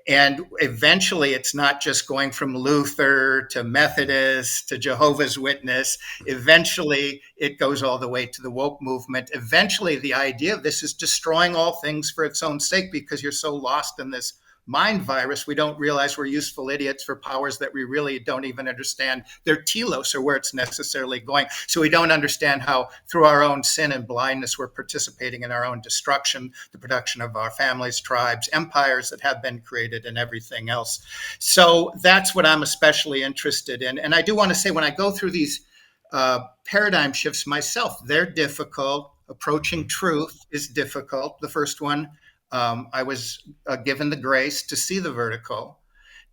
And eventually, it's not just going from Luther to Methodist to Jehovah's Witness. Eventually, it goes all the way to the woke movement. Eventually, the idea of this is destroying all things for its own sake, because you're so lost in this mind virus, we don't realize we're useful idiots for powers that we really don't even understand their telos or where it's necessarily going. So we don't understand how through our own sin and blindness, we're participating in our own destruction, the production of our families, tribes, empires that have been created, and everything else. So that's what I'm especially interested in. And I do want to say, when I go through these paradigm shifts myself, they're difficult. Approaching truth is difficult. The first one, I was given the grace to see the vertical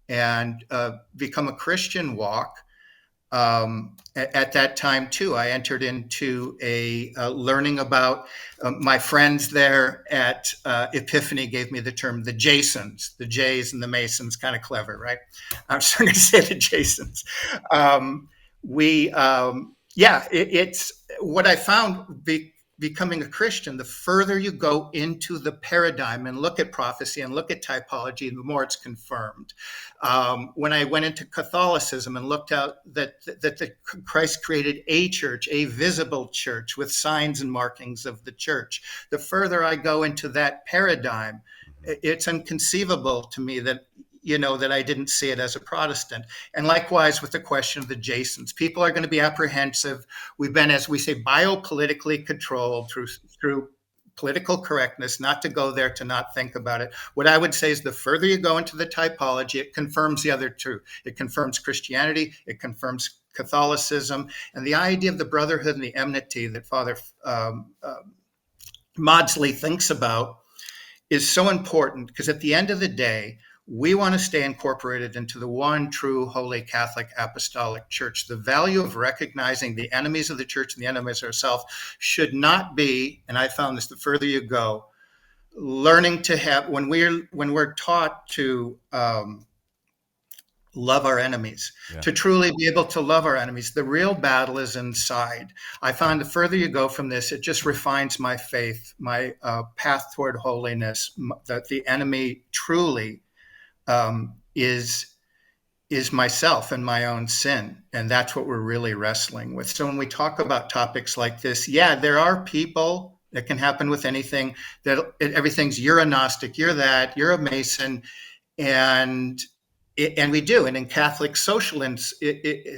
and become a Christian walk. At that time, too, I entered into a learning about my friends there at Epiphany gave me the term the Jasons, the Jays and the Masons, kind of clever, right? I'm just going to say the Jasons. It's what I found. Becoming a Christian, the further you go into the paradigm and look at prophecy and look at typology, the more it's confirmed. When I went into Catholicism and looked out that Christ created a church, a visible church with signs and markings of the church, the further I go into that paradigm, it's inconceivable to me that I didn't see it as a Protestant. And likewise with the question of the Jasons, people are going to be apprehensive. We've been, as we say, biopolitically controlled through political correctness, not to go there, to not think about it. What I would say is the further you go into the typology, it confirms the other two. It confirms Christianity, it confirms Catholicism, and the idea of the brotherhood and the enmity that Father Maudsley thinks about is so important, because at the end of the day, we want to stay incorporated into the one true Holy Catholic Apostolic Church. The value of recognizing the enemies of the church and the enemies of ourselves should not be, and I found this the further you go, learning to have, when we're taught to love our enemies, to truly be able to love our enemies, the real battle is inside. I find the further you go from this, it just refines my faith, my path toward holiness, that the enemy truly is myself and my own sin. And that's what we're really wrestling with. So when we talk about topics like this, there are people, that can happen with anything, that everything's, you're a Gnostic, you're that, you're a Mason. And we do. And in Catholic social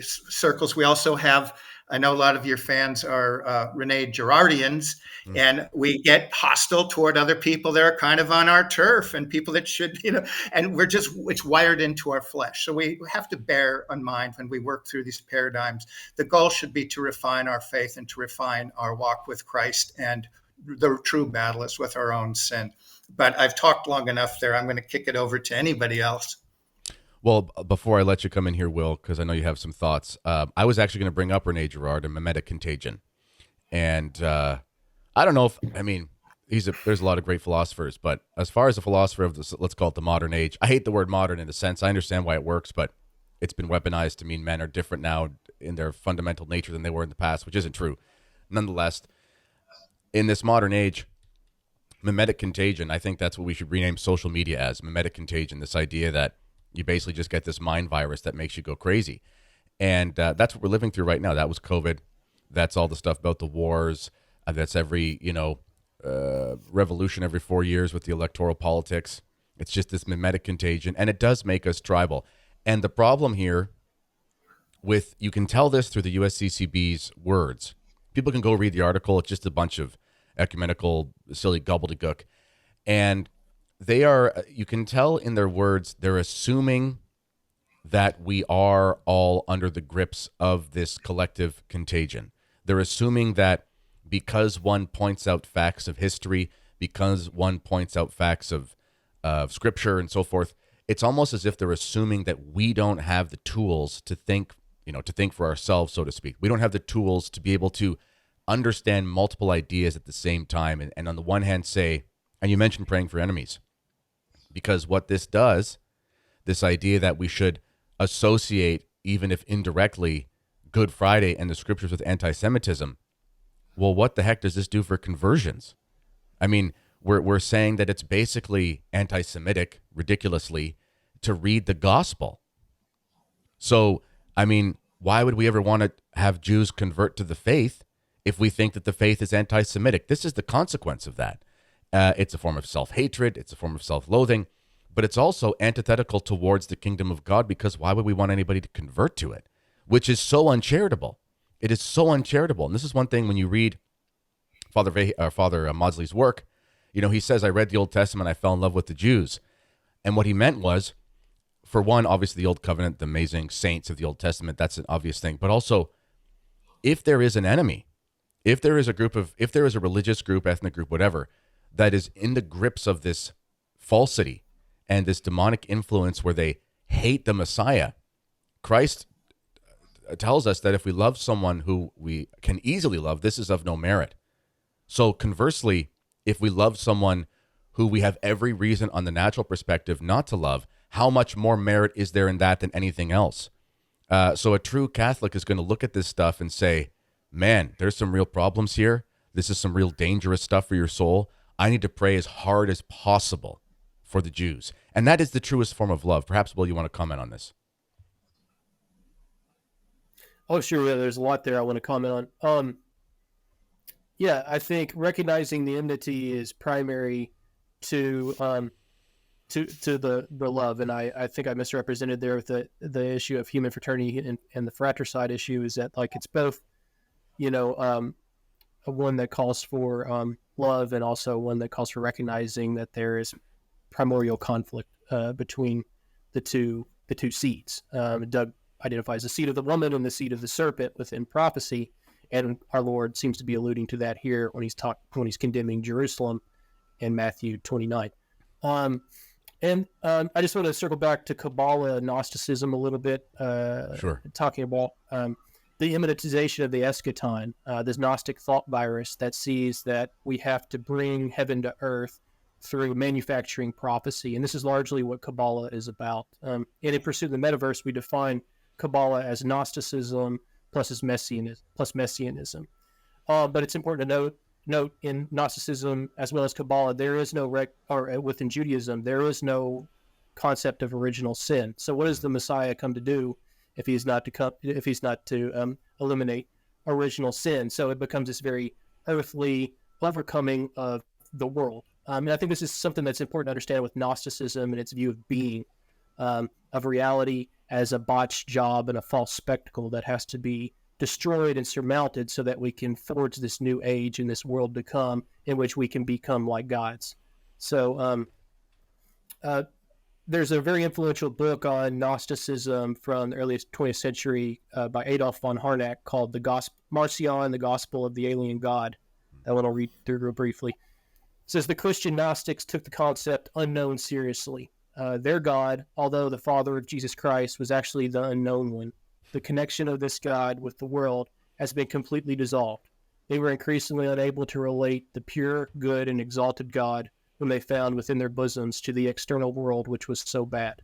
circles, we also have, I know a lot of your fans are Rene Girardians, and we get hostile toward other people that are kind of on our turf, and people that should, and it's wired into our flesh. So we have to bear in mind when we work through these paradigms, the goal should be to refine our faith and to refine our walk with Christ. And the true battle is with our own sin. But I've talked long enough there. I'm going to kick it over to anybody else. Well, before I let you come in here, Will, because I know you have some thoughts, I was actually going to bring up Rene Girard and mimetic contagion. And I don't know there's a lot of great philosophers, but as far as a philosopher of this, let's call it the modern age, I hate the word modern in a sense. I understand why it works, but it's been weaponized to mean men are different now in their fundamental nature than they were in the past, which isn't true. Nonetheless, in this modern age, mimetic contagion, I think that's what we should rename social media as, mimetic contagion, this idea that you basically just get this mind virus that makes you go crazy. And that's what we're living through right now. That was COVID. That's all the stuff about the wars. That's every, revolution every 4 years with the electoral politics. It's just this mimetic contagion. And it does make us tribal. And the problem here you can tell this through the USCCB's words. People can go read the article. It's just a bunch of ecumenical, silly gobbledygook. And you can tell in their words, they're assuming that we are all under the grips of this collective contagion. They're assuming that because one points out facts of history, because one points out facts of scripture and so forth, it's almost as if they're assuming that we don't have the tools to think for ourselves, so to speak. We don't have the tools to be able to understand multiple ideas at the same time. And on the one hand say, and you mentioned praying for enemies, because what this does, this idea that we should associate, even if indirectly, Good Friday and the scriptures with anti-Semitism. Well, what the heck does this do for conversions? I mean, we're saying that it's basically anti-Semitic, ridiculously, to read the gospel. So, I mean, why would we ever want to have Jews convert to the faith if we think that the faith is anti-Semitic? This is the consequence of that. It's a form of self-hatred. It's a form of self-loathing. But it's also antithetical towards the kingdom of God, because why would we want anybody to convert to it? Which is so uncharitable. It is so uncharitable. And this is one thing when you read Father Maudsley's work, you know, he says, I read the Old Testament, I fell in love with the Jews. And what he meant was, for one, obviously the Old Covenant, the amazing saints of the Old Testament, that's an obvious thing. But also, if there is an enemy, if there is a religious group, ethnic group, whatever, that is in the grips of this falsity and this demonic influence where they hate the Messiah, Christ tells us that if we love someone who we can easily love, this is of no merit. So conversely, if we love someone who we have every reason on the natural perspective not to love, how much more merit is there in that than anything else? So a true Catholic is going to look at this stuff and say, man, there's some real problems here. This is some real dangerous stuff for your soul. I need to pray as hard as possible for the Jews. And that is the truest form of love. Perhaps, Will, you want to comment on this? Oh, sure. Yeah, there's a lot there I want to comment on. Yeah, I think recognizing the enmity is primary to the love, and I think I misrepresented there with the issue of human fraternity and the fratricide issue is that like it's both, you know, one that calls for love and also one that calls for recognizing that there is primordial conflict between the two seeds. Doug identifies the seed of the woman and the seed of the serpent within prophecy, and our Lord seems to be alluding to that here when he's condemning Jerusalem in Matthew 29. I just want to circle back to Kabbalah and Gnosticism a little bit. Sure. Talking about the immanentization of the eschaton, this Gnostic thought virus that sees that we have to bring heaven to earth through manufacturing prophecy. And this is largely what Kabbalah is about. And in Pursuit of the Metaverse, we define Kabbalah as Gnosticism plus Messianism. But it's important to note in Gnosticism as well as Kabbalah, there is no within Judaism, there is no concept of original sin. So what does the Messiah come to do if he's not to eliminate original sin? So it becomes this very earthly overcoming of the world. And I think this is something that's important to understand with Gnosticism and its view of being, of reality as a botched job and a false spectacle that has to be destroyed and surmounted so that we can forge this new age and this world to come in which we can become like gods. So there's a very influential book on Gnosticism from the early 20th century by Adolf von Harnack called Marcion, the Gospel of the Alien God. That one I'll read through real briefly. It says the Christian Gnostics took the concept unknown seriously. Their God, although the Father of Jesus Christ, was actually the unknown one. The connection of this God with the world has been completely dissolved. They were increasingly unable to relate the pure, good, and exalted God whom they found within their bosoms to the external world, which was so bad.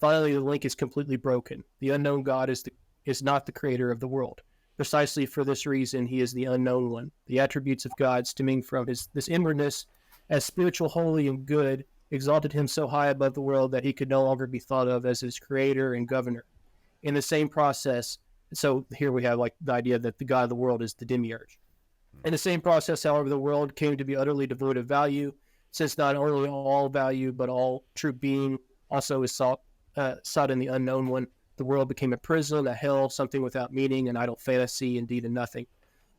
Finally, the link is completely broken. The unknown God is not the creator of the world. Precisely for this reason, he is the unknown one. The attributes of God stemming from this inwardness as spiritual, holy, and good exalted him so high above the world that he could no longer be thought of as his creator and governor. In the same process, so here we have like the idea that the God of the world is the demiurge. In the same process, however, the world came to be utterly devoid of value, since not only all value, but all true being also is sought in the unknown one. The world became a prison, a hell, something without meaning, an idle fantasy, indeed a nothing.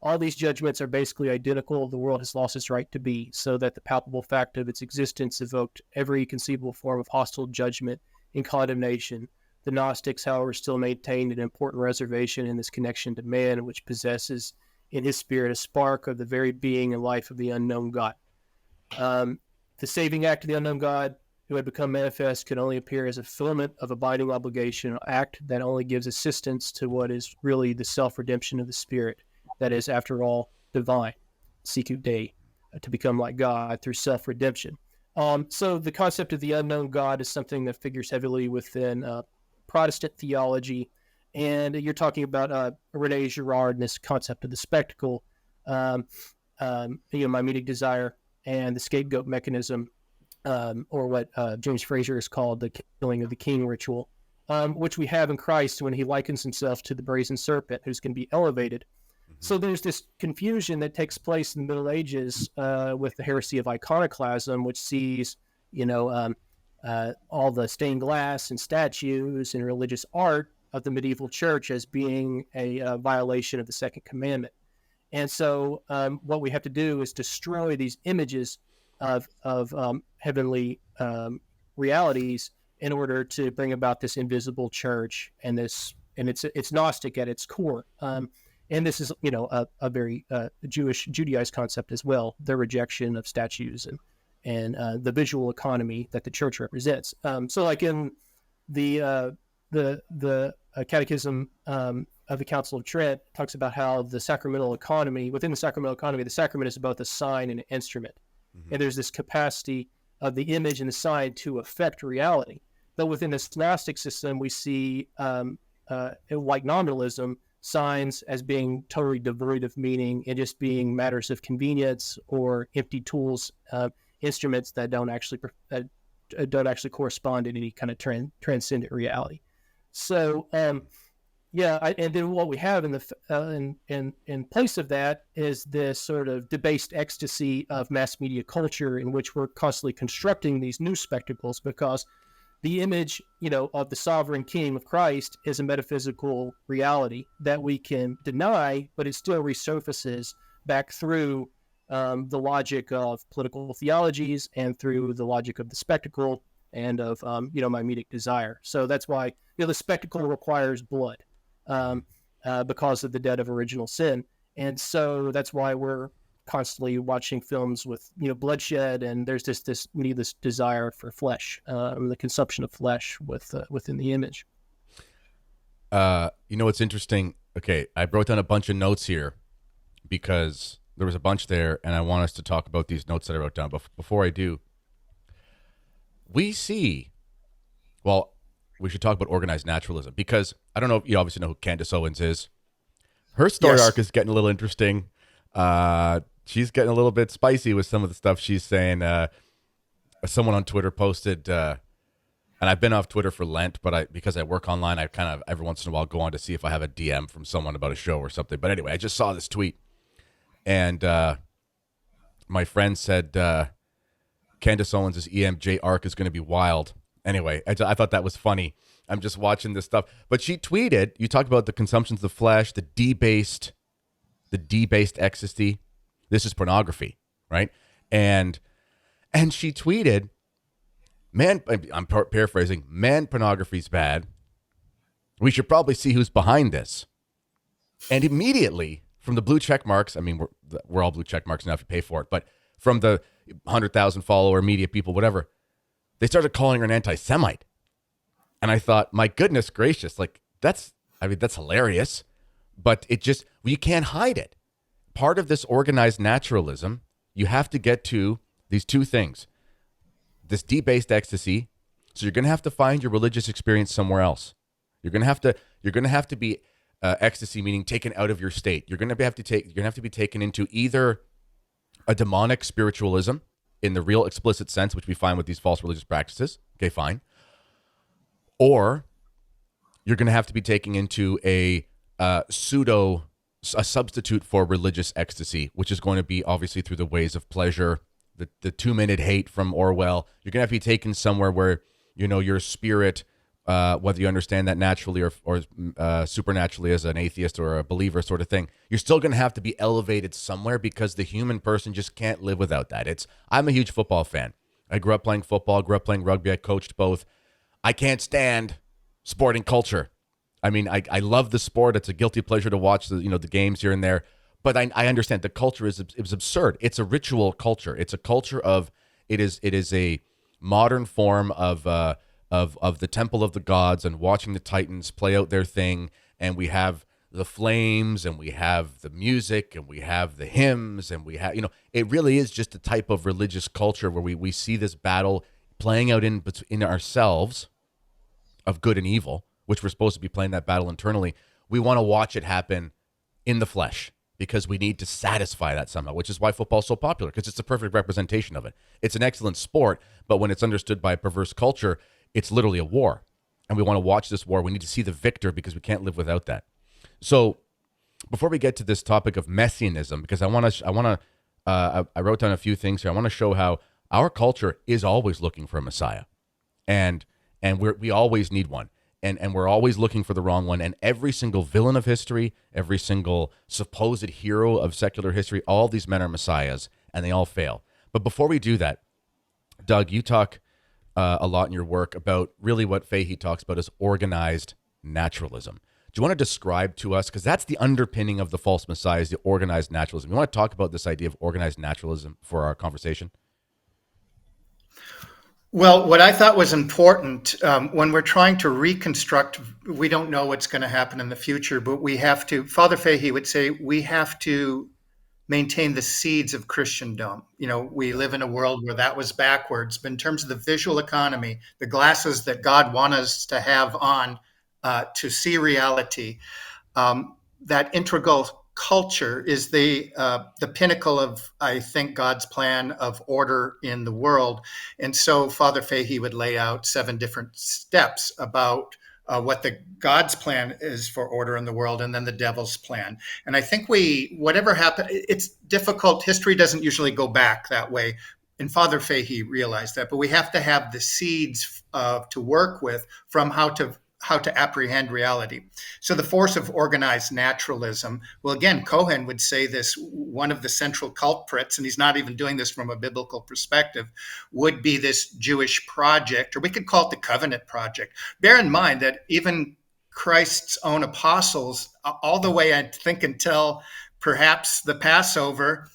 All these judgments are basically identical. The world has lost its right to be, so that the palpable fact of its existence evoked every conceivable form of hostile judgment and condemnation. The Gnostics, however, still maintained an important reservation in this connection to man, which possesses in his spirit a spark of the very being and life of the unknown God. The saving act of the unknown God, who had become manifest, could only appear as a fulfillment of a binding obligation, an act that only gives assistance to what is really the self-redemption of the spirit, that is, after all, divine, sicut Dei, to become like God through self-redemption. So the concept of the unknown God is something that figures heavily within Protestant theology, and you're talking about Rene Girard and this concept of the spectacle, mimetic desire, and the scapegoat mechanism, or what James Fraser has called the killing of the king ritual, which we have in Christ when he likens himself to the brazen serpent who's going to be elevated. So there's this confusion that takes place in the Middle Ages with the heresy of iconoclasm, which sees, all the stained glass and statues and religious art of the medieval church as being a violation of the second commandment. And so what we have to do is destroy these images of heavenly realities in order to bring about this invisible church, and it's Gnostic at its core. And this is, a very Judaized concept as well, the rejection of statues and the visual economy that the church represents. So like in the Catechism of the Council of Trent talks about how within the sacramental economy, the sacrament is both a sign and an instrument. And there's this capacity of the image and the sign to affect reality. But within this Gnostic system, we see, like nominalism, signs as being totally devoid of meaning and just being matters of convenience or empty tools, instruments that don't actually correspond to any kind of transcendent reality. So, and then what we have in place of that is this sort of debased ecstasy of mass media culture, in which we're constantly constructing these new spectacles, because the image, of the sovereign king of Christ is a metaphysical reality that we can deny, but it still resurfaces back through the logic of political theologies and through the logic of the spectacle and of, mimetic desire. So that's why, the spectacle requires blood because of the debt of original sin. And so that's why we're constantly watching films with bloodshed, and there's this desire for flesh, the consumption of flesh within the image. What's interesting? Okay, I wrote down a bunch of notes here because there was a bunch there, and I want us to talk about these notes that I wrote down. But before I do, we see, we should talk about organized naturalism, because I don't know if you obviously know who Candace Owens is. Her story arc is getting a little interesting. She's getting a little bit spicy with some of the stuff she's saying. Someone on Twitter posted, and I've been off Twitter for Lent, but because I work online, I kind of every once in a while go on to see if I have a DM from someone about a show or something. But anyway, I just saw this tweet, and my friend said Candace Owens' EMJ arc is going to be wild. Anyway, I thought that was funny. I'm just watching this stuff. But she tweeted, you talk about the consumptions of the flesh, the debased ecstasy. This is pornography, right? And she tweeted, I'm paraphrasing, man, pornography's bad. We should probably see who's behind this. And immediately, from the blue check marks, we're all blue check marks now if you pay for it, but from the 100,000 follower media people, whatever, they started calling her an anti-Semite. And I thought, my goodness gracious, that's hilarious. But you can't hide it. Part of this organized naturalism, you have to get to these two things. This debased ecstasy. So you're going to have to find your religious experience somewhere else. You're going to have to be ecstasy, meaning taken out of your state. You're going to have to be taken into either a demonic spiritualism in the real explicit sense, which we find with these false religious practices. Okay, fine. Or you're going to have to be taken into a substitute for religious ecstasy, which is going to be obviously through the ways of pleasure, the 2-minute hate from Orwell. You're going to have to be taken somewhere where, your spirit, whether you understand that naturally or supernaturally as an atheist or a believer sort of thing, you're still going to have to be elevated somewhere, because the human person just can't live without that. I'm a huge football fan. I grew up playing football, grew up playing rugby. I coached both. I can't stand sporting culture. I love the sport. It's a guilty pleasure to watch the games here and there. But I understand the culture is absurd. It's a ritual culture. It's a culture of it is a modern form of the temple of the gods and watching the Titans play out their thing. And we have the flames and we have the music and we have the hymns and we have, it really is just a type of religious culture where we see this battle playing out in ourselves of good and evil, which we're supposed to be playing that battle internally. We want to watch it happen in the flesh because we need to satisfy that somehow, which is why football's so popular, because it's a perfect representation of it. It's an excellent sport, but when it's understood by a perverse culture, it's literally a war. And we want to watch this war. We need to see the victor because we can't live without that. So before we get to this topic of Messianism, because I wrote down a few things here. I want to show how our culture is always looking for a Messiah. And we always need one. And we're always looking for the wrong one. And every single villain of history, every single supposed hero of secular history, all these men are messiahs, and they all fail. But before we do that, Doug, you talk a lot in your work about really what Fahey talks about as organized naturalism. Do you want to describe to us, because that's the underpinning of the false messiahs, the organized naturalism. You want to talk about this idea of organized naturalism for our conversation? Well, what I thought was important when we're trying to reconstruct, we don't know what's going to happen in the future, but we have to, Father Fahey would say, we have to maintain the seeds of Christendom. We live in a world where that was backwards, but in terms of the visual economy, the glasses that God wants us to have on to see reality, that integral culture is the pinnacle of, I think, God's plan of order in the world. And so Father Fahey would lay out 7 different steps about what the God's plan is for order in the world, and then the devil's plan. And I think whatever happened, it's difficult. History doesn't usually go back that way. And Father Fahey realized that, but we have to have the seeds to work with from how to apprehend reality. So the force of organized naturalism, well, again, Haugen would say this, one of the central culprits, and he's not even doing this from a biblical perspective, would be this Jewish project, or we could call it the covenant project. Bear in mind that even Christ's own apostles, all the way, I think, until perhaps the Passover,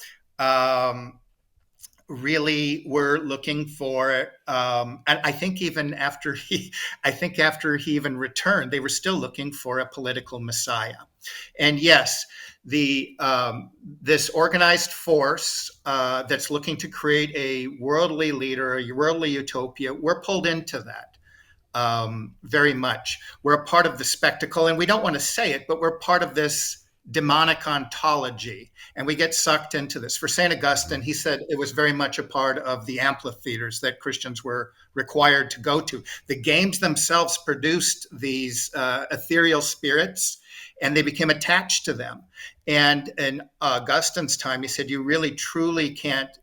really were looking for, and I think even after he even returned, they were still looking for a political Messiah. And yes, this organized force that's looking to create a worldly leader, a worldly utopia, we're pulled into that very much. We're a part of the spectacle, and we don't want to say it, but we're part of this demonic ontology, and we get sucked into this. For St. Augustine, he said it was very much a part of the amphitheaters that Christians were required to go to. The games themselves produced these ethereal spirits, and they became attached to them. And in Augustine's time, he said, you really truly can't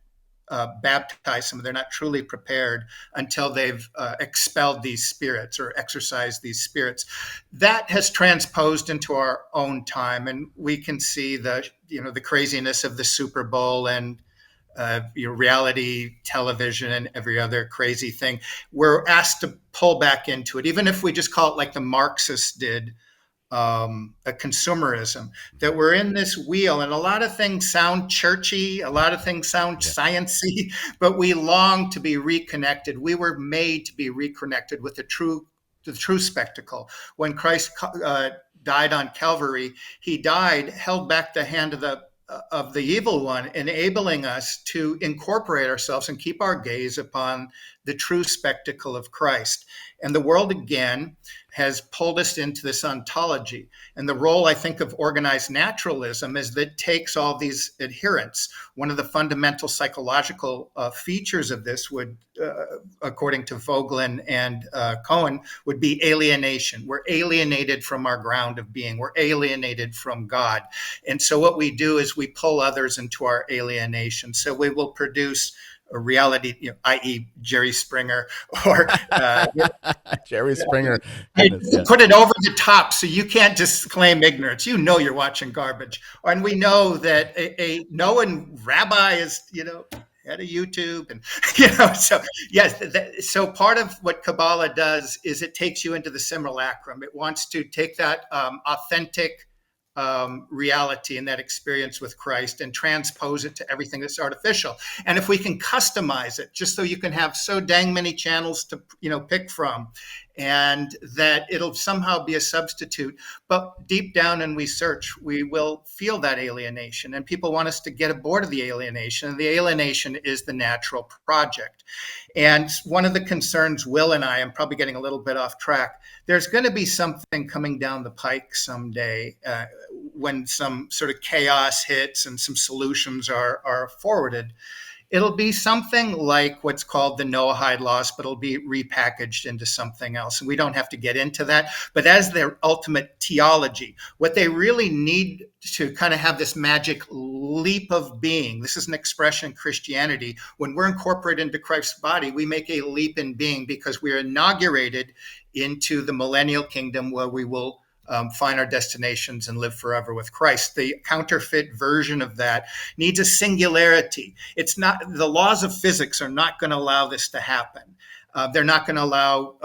baptize them. They're not truly prepared until they've expelled these spirits or exorcised these spirits. That has transposed into our own time, and we can see the craziness of the Super Bowl and reality television and every other crazy thing. We're asked to pull back into it, even if we just call it like the Marxists did, a consumerism, that we're in this wheel, and a lot of things sound churchy, a lot of things sound sciencey, but we long to be reconnected. We were made to be reconnected with the true spectacle. When Christ died on Calvary, he died, held back the hand of the evil one, enabling us to incorporate ourselves and keep our gaze upon the true spectacle of Christ. And the world, again, has pulled us into this ontology. And the role, I think, of organized naturalism is that it takes all these adherents. One of the fundamental psychological features of this would, according to Haugen and Cohen, would be alienation. We're alienated from our ground of being. We're alienated from God. And so what we do is we pull others into our alienation. So we will produce a reality, i.e. Jerry Springer, or Jerry Springer. Put it over the top so you can't just claim ignorance. You're watching garbage. And we know that a known rabbi is, head of YouTube, and so yes. So part of what Kabbalah does is it takes you into the simulacrum. It wants to take that authentic reality and that experience with Christ and transpose it to everything that's artificial. And if we can customize it, just so you can have so dang many channels to pick from, and that it'll somehow be a substitute. But deep down, when we search, we will feel that alienation, and people want us to get aboard of the alienation. And the alienation is the natural project. And one of the concerns, Will and I, I'm probably getting a little bit off track, there's going to be something coming down the pike someday when some sort of chaos hits and some solutions are forwarded. It'll be something like what's called the Noahide loss, but it'll be repackaged into something else. And we don't have to get into that. But as their ultimate theology, what they really need to kind of have this magic leap of being. This is an expression in Christianity. When we're incorporated into Christ's body, we make a leap in being because we're inaugurated into the millennial kingdom where we will find our destinations and live forever with Christ. The counterfeit version of that needs a singularity. It's not, the laws of physics are not going to allow this to happen. They're not going to allow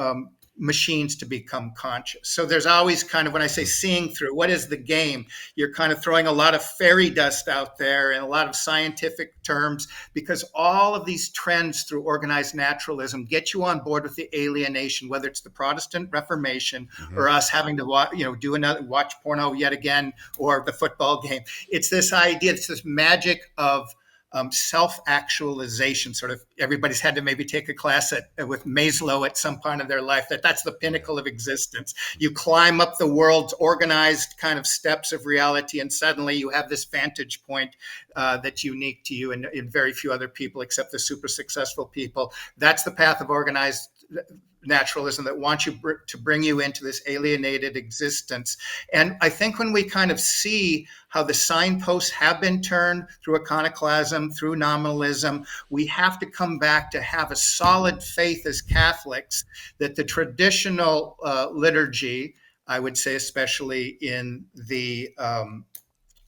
machines to become conscious. So there's always kind of, when I say seeing through, what is the game? You're kind of throwing a lot of fairy dust out there and a lot of scientific terms, because all of these trends through organized naturalism get you on board with the alienation, whether it's the Protestant Reformation or us having to watch porno yet again, or the football game. It's this idea, it's this magic of self-actualization. Sort of everybody's had to maybe take a class with Maslow at some point of their life, that's the pinnacle of existence. You climb up the world's organized kind of steps of reality, and suddenly you have this vantage point that's unique to you and very few other people except the super successful people. That's the path of organized naturalism that wants you to bring you into this alienated existence. And I think when we kind of see how the signposts have been turned through iconoclasm, through nominalism, we have to come back to have a solid faith as Catholics that the traditional liturgy, I would say, especially in the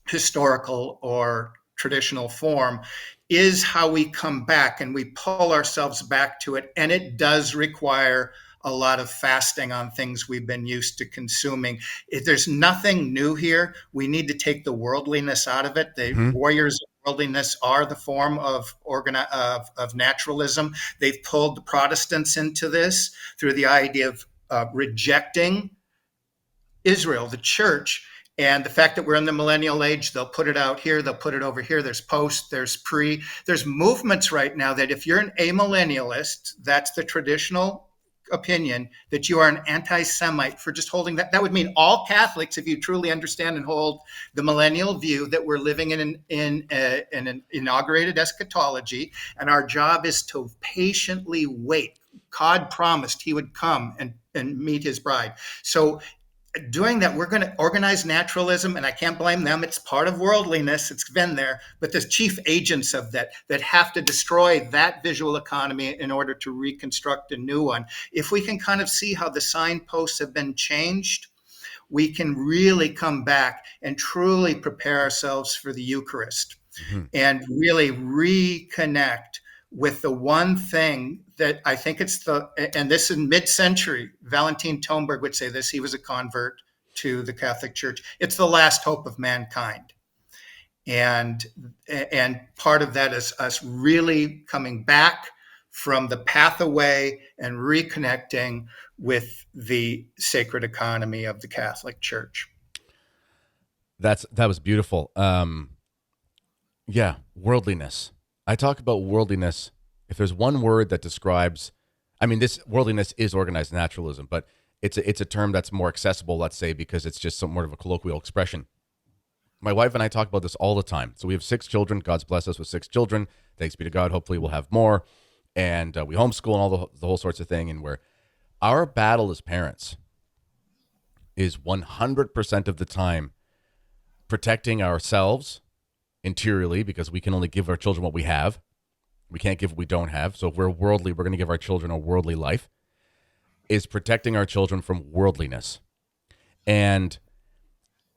historical or traditional form, is how we come back and we pull ourselves back to it. And it does require a lot of fasting on things we've been used to consuming. If there's nothing new here, we need to take the worldliness out of it. The warriors of worldliness are the form of naturalism. They've pulled the Protestants into this through the idea of rejecting Israel, the church. And the fact that we're in the millennial age, they'll put it out here, they'll put it over here. There's post, there's pre. There's movements right now that if you're an amillennialist, that's the traditional opinion, that you are an anti-Semite for just holding that. That would mean all Catholics, if you truly understand and hold the millennial view, that we're living in an inaugurated eschatology, and our job is to patiently wait. God promised he would come and meet his bride. So doing that, we're going to organize naturalism, and I can't blame them. It's part of worldliness. It's been there. But the chief agents of that have to destroy that visual economy in order to reconstruct a new one. If we can kind of see how the signposts have been changed, we can really come back and truly prepare ourselves for the Eucharist and really reconnect with the one thing that I think and this is mid-century, Valentin Tomberg would say this, he was a convert to the Catholic Church. It's the last hope of mankind. And part of that is us really coming back from the path away and reconnecting with the sacred economy of the Catholic Church. That was beautiful. Worldliness. I talk about worldliness. If there's one word that describes, this worldliness is organized naturalism, but it's a term that's more accessible, let's say, because it's just somewhat of a colloquial expression. My wife and I talk about this all the time. So we have 6 children. God's blessed us with 6 children. Thanks be to God. Hopefully we'll have more. And we homeschool and all the whole sorts of thing. And where our battle as parents is 100% of the time protecting ourselves interiorly, because we can only give our children what we have. We can't give what we don't have. So if we're worldly, we're going to give our children a worldly life. Is protecting our children from worldliness. And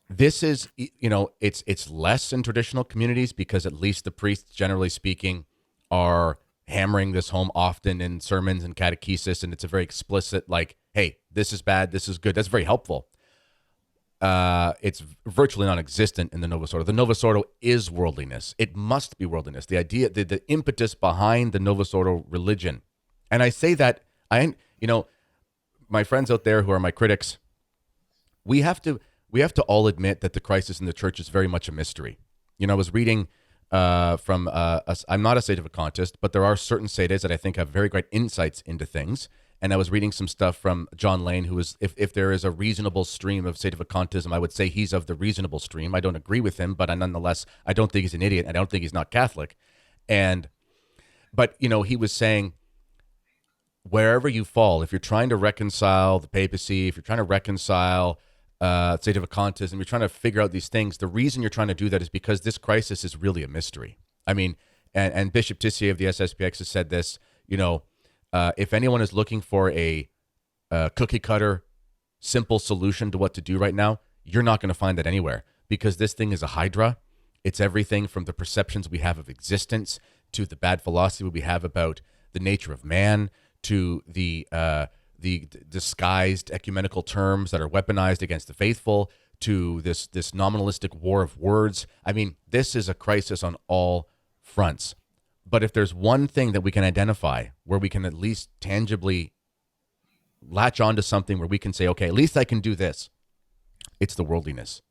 this is, it's less in traditional communities because at least the priests, generally speaking, are hammering this home often in sermons and catechesis, and it's a very explicit, like, hey, this is bad, this is good. That's very helpful. It's virtually non-existent in the Novus Ordo. The Novus Ordo is worldliness. It must be worldliness. The idea, the impetus behind the Novus Ordo religion. And I say that, my friends out there who are my critics, we have to all admit that the crisis in the church is very much a mystery. I was reading from I'm not a sedevacantist, but there are certain sedes that I think have very great insights into things. And I was reading some stuff from John Lane, who is, if there is a reasonable stream of sedevacantism, I would say he's of the reasonable stream. I don't agree with him, but nonetheless, I don't think he's an idiot. I don't think he's not Catholic. But he was saying, wherever you fall, if you're trying to reconcile the papacy, if you're trying to reconcile sedevacantism, you're trying to figure out these things, the reason you're trying to do that is because this crisis is really a mystery. I mean, and Bishop Tissier of the SSPX has said this, if anyone is looking for a cookie cutter, simple solution to what to do right now, you're not going to find that anywhere, because this thing is a hydra. It's everything from the perceptions we have of existence to the bad philosophy we have about the nature of man to the disguised ecumenical terms that are weaponized against the faithful to this nominalistic war of words. I mean, this is a crisis on all fronts. But if there's one thing that we can identify where we can at least tangibly latch onto something where we can say, okay, at least I can do this, it's the worldliness.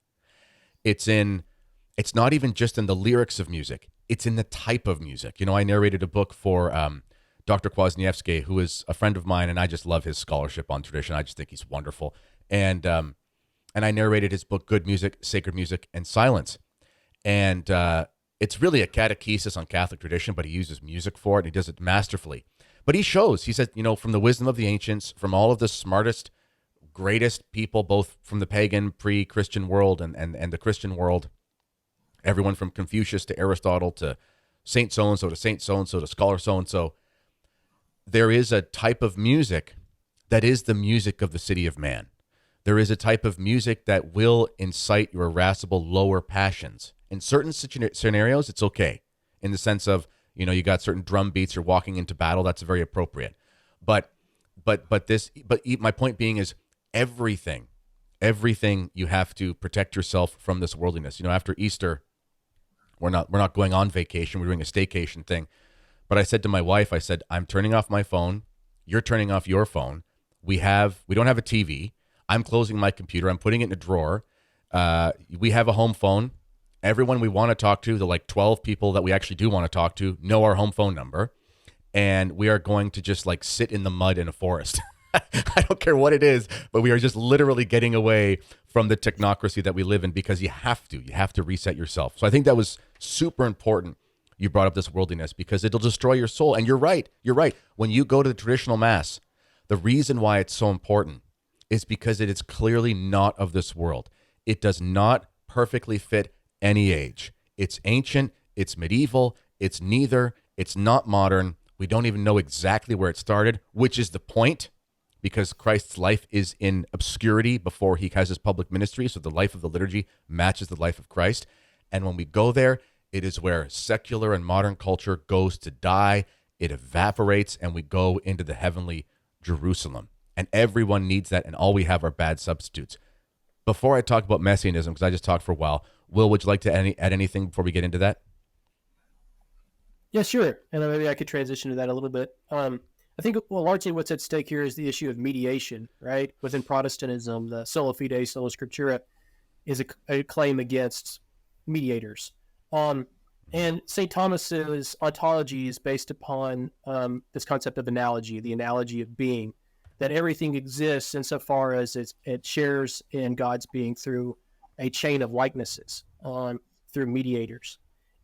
It's not even just in the lyrics of music. It's in the type of music. I narrated a book for Dr. Kwasniewski, who is a friend of mine, and I just love his scholarship on tradition. I just think he's wonderful. And I narrated his book, Good Music, Sacred Music, and Silence. And it's really a catechesis on Catholic tradition, but he uses music for it, and he does it masterfully. But he said, from the wisdom of the ancients, from all of the smartest, greatest people, both from the pagan, pre-Christian world and the Christian world, everyone from Confucius to Aristotle to Saint so-and-so to Saint so-and-so to scholar so-and-so, there is a type of music that is the music of the city of man. There is a type of music that will incite your irascible lower passions. In certain scenarios, it's okay. In the sense of, you got certain drum beats, you're walking into battle, that's very appropriate. But my point being is everything you have to protect yourself from this worldliness. After Easter, we're not going on vacation, we're doing a staycation thing. But I said to my wife, I'm turning off my phone. You're turning off your phone. We don't have a TV. I'm closing my computer. I'm putting it in a drawer. We have a home phone. Everyone we want to talk to, the 12 people that we actually do want to talk to, know our home phone number. And we are going to just sit in the mud in a forest. I don't care what it is, but we are just literally getting away from the technocracy that we live in, because you have to reset yourself. So I think that was super important. You brought up this worldliness, because it'll destroy your soul. And you're right. When you go to the traditional mass, the reason why it's so important is because it is clearly not of this world. It does not perfectly fit any age. It's ancient, it's medieval, it's neither, it's not modern. We don't even know exactly where it started, which is the point, because Christ's life is in obscurity before he has his public ministry. So the life of the liturgy matches the life of Christ. And when we go there, it is where secular and modern culture goes to die. It evaporates, and we go into the heavenly Jerusalem. And everyone needs that, and all we have are bad substitutes. Before I talk about Messianism, because I just talked for a while, Will, would you like to add anything before we get into that? Yeah, sure. And maybe I could transition to that a little bit. I think, largely what's at stake here is the issue of mediation, right? Within Protestantism, the sola fide, sola scriptura is a claim against mediators. And St. Thomas's ontology is based upon this concept of analogy, the analogy of being, that everything exists insofar as it shares in God's being through a chain of likenesses, through mediators.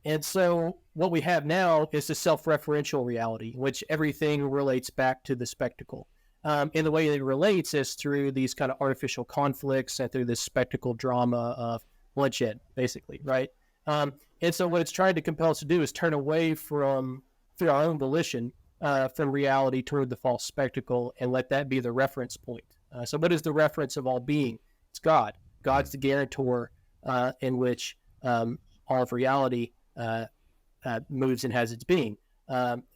And so what we have now is the self-referential reality, in which everything relates back to the spectacle. And the way it relates is through these kind of artificial conflicts and through this spectacle drama of bloodshed, basically, right? And so what it's trying to compel us to do is turn away from, through our own volition, from reality toward the false spectacle, and let that be the reference point. So what is the reference of all being? It's God. God's the guarantor in which all of reality moves and has its being.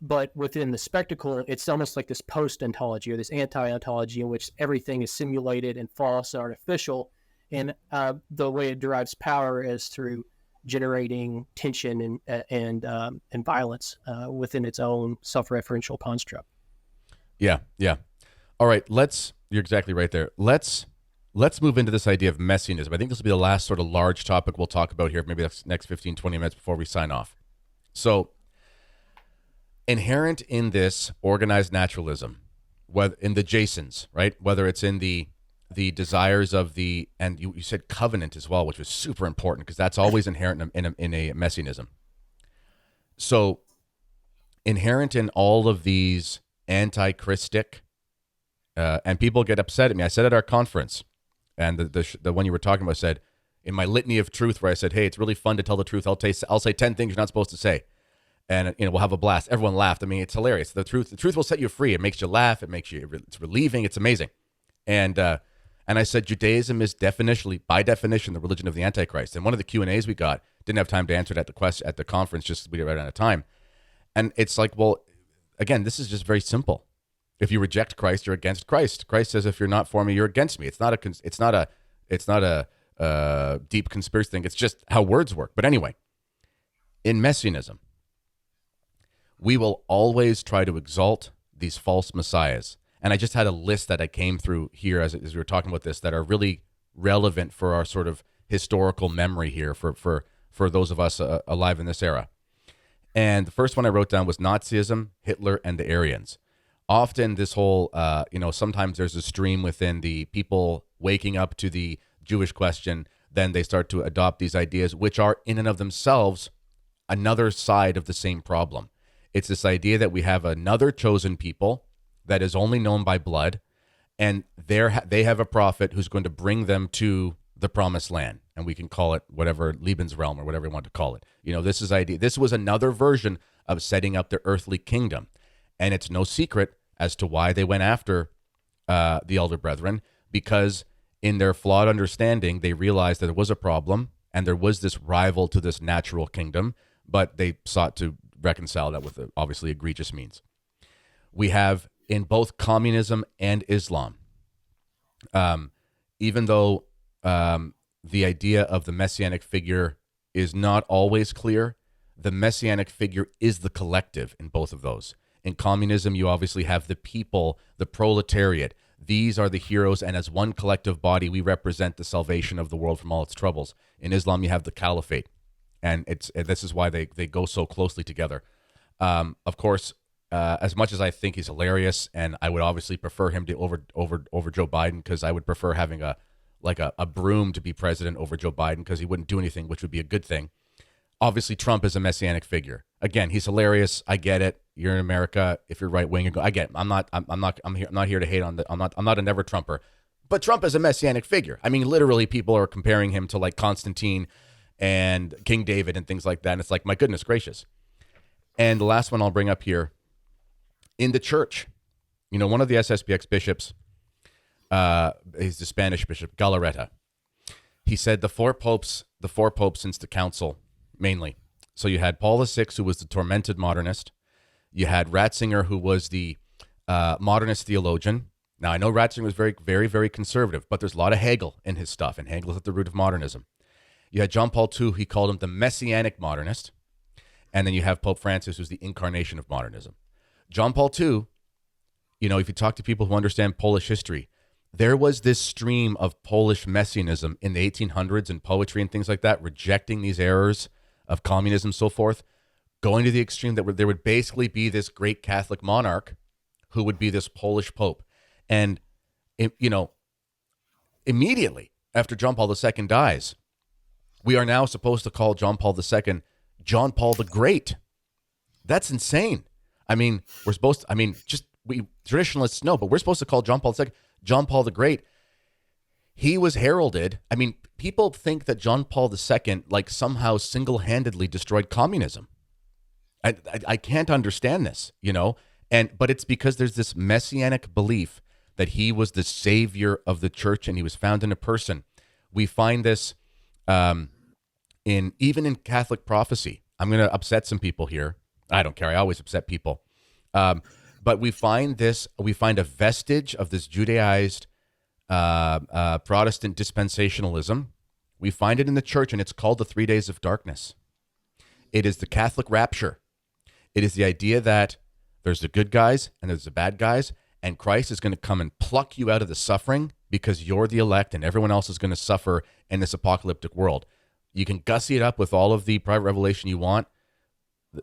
But within the spectacle, it's almost like this post-ontology or this anti-ontology in which everything is simulated and false and artificial. And the way it derives power is through generating tension and violence within its own self-referential construct. Yeah. All right, you're exactly right there. Let's move into this idea of messianism. I think this will be the last sort of large topic we'll talk about here, maybe the next 15, 20 minutes before we sign off. So, inherent in this organized naturalism, whether in the Jasons, right? Whether it's in the desires of the, and you said covenant as well, which was super important because that's always inherent in a messianism. So, inherent in all of these anti-Christic, and people get upset at me. I said at our conference, and the one you were talking about said, in my litany of truth, where I said, hey, it's really fun to tell the truth. I'll say 10 things you're not supposed to say. And we'll have a blast. Everyone laughed. I mean, it's hilarious. The truth will set you free. It makes you laugh. It's relieving. It's amazing. And I said Judaism is by definition the religion of the Antichrist. And one of the Q&As we got, didn't have time to answer it at the conference, just we ran out of time. And it's like, well, again, this is just very simple. If you reject Christ, you're against Christ. Christ says, if you're not for me, you're against me. It's not a deep conspiracy thing. It's just how words work. But anyway, in messianism, we will always try to exalt these false messiahs. And I just had a list that I came through here as we were talking about this that are really relevant for our sort of historical memory here for those of us alive in this era. And the first one I wrote down was Nazism, Hitler, and the Aryans. Often this whole, sometimes there's a stream within the people waking up to the Jewish question, then they start to adopt these ideas, which are in and of themselves another side of the same problem. It's this idea that we have another chosen people that is only known by blood, and they have a prophet who's going to bring them to the promised land, and we can call it whatever, Lebensraum or whatever we want to call it. This is idea. This was another version of setting up their earthly kingdom, and it's no secret as to why they went after the elder brethren, because in their flawed understanding, they realized that there was a problem, and there was this rival to this natural kingdom, but they sought to reconcile that with obviously egregious means. We have in both communism and Islam, even though the idea of the messianic figure is not always clear, the messianic figure is the collective in both of those. In communism, you obviously have the people, the proletariat. These are the heroes, and as one collective body, we represent the salvation of the world from all its troubles. In Islam, you have the caliphate. And this is why they go so closely together. Of course, as much as I think he's hilarious, and I would obviously prefer him to over Joe Biden, because I would prefer having a broom to be president over Joe Biden, because he wouldn't do anything, which would be a good thing. Obviously, Trump is a messianic figure. Again, he's hilarious. I get it. You're in America. If you're right wing, I get it. I'm not here to hate on I'm not a never Trumper, but Trump is a messianic figure. I mean, literally, people are comparing him to like Constantine and King David and things like that. And it's like, my goodness gracious. And the last one I'll bring up here, in the church, one of the SSPX bishops, is the Spanish bishop, Galarreta. He said the four popes since the council, mainly. So you had Paul VI, who was the tormented modernist. You had Ratzinger, who was the modernist theologian. Now, I know Ratzinger was very, very, very conservative, but there's a lot of Hegel in his stuff, and Hegel is at the root of modernism. You had John Paul II, he called him the messianic modernist. And then you have Pope Francis, who's the incarnation of modernism. John Paul II, if you talk to people who understand Polish history, there was this stream of Polish messianism in the 1800s in poetry and things like that, rejecting these errors of communism and so forth, going to the extreme that there would basically be this great Catholic monarch who would be this Polish Pope. And, immediately after John Paul II dies, we are now supposed to call John Paul II John Paul the Great. That's insane. I mean, traditionalists know, but we're supposed to call John Paul II John Paul the Great. He was heralded. I mean, people think that John Paul II somehow single-handedly destroyed communism. I can't understand this, but it's because there's this messianic belief that he was the savior of the church and he was found in a person. We find this even in Catholic prophecy. I'm going to upset some people here. I don't care. I always upset people. But we find a vestige of this Judaized Protestant dispensationalism. We find it in the church, and it's called the 3 days of darkness. It is the Catholic rapture. It is the idea that there's the good guys and there's the bad guys, and Christ is going to come and pluck you out of the suffering because you're the elect and everyone else is going to suffer in this apocalyptic world. You can gussy it up with all of the private revelation you want.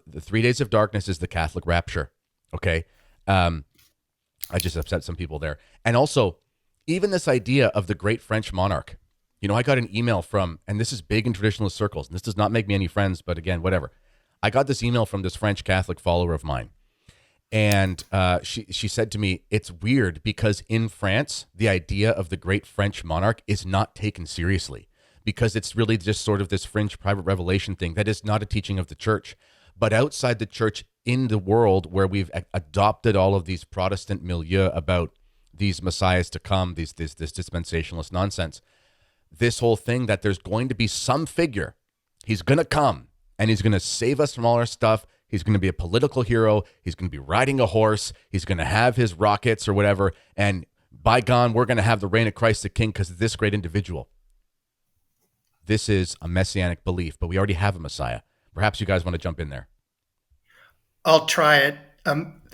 The 3 days of darkness is the Catholic rapture. Okay. I just upset some people there. And also, even this idea of the great French monarch. You know, I got an email from, and this is big in traditionalist circles, and this does not make me any friends, but again, whatever. I got this email from this French Catholic follower of mine. And she said to me, it's weird because in France, the idea of the great French monarch is not taken seriously because it's really just sort of this fringe private revelation thing that is not a teaching of the church. But outside the church, in the world where we've adopted all of these Protestant milieu about these messiahs to come, this dispensationalist nonsense, this whole thing that there's going to be some figure, he's going to come and he's going to save us from all our stuff. He's going to be a political hero. He's going to be riding a horse. He's going to have his rockets or whatever. And by God, we're going to have the reign of Christ the King because of this great individual. This is a messianic belief, but we already have a Messiah. Perhaps you guys want to jump in there. I'll try it.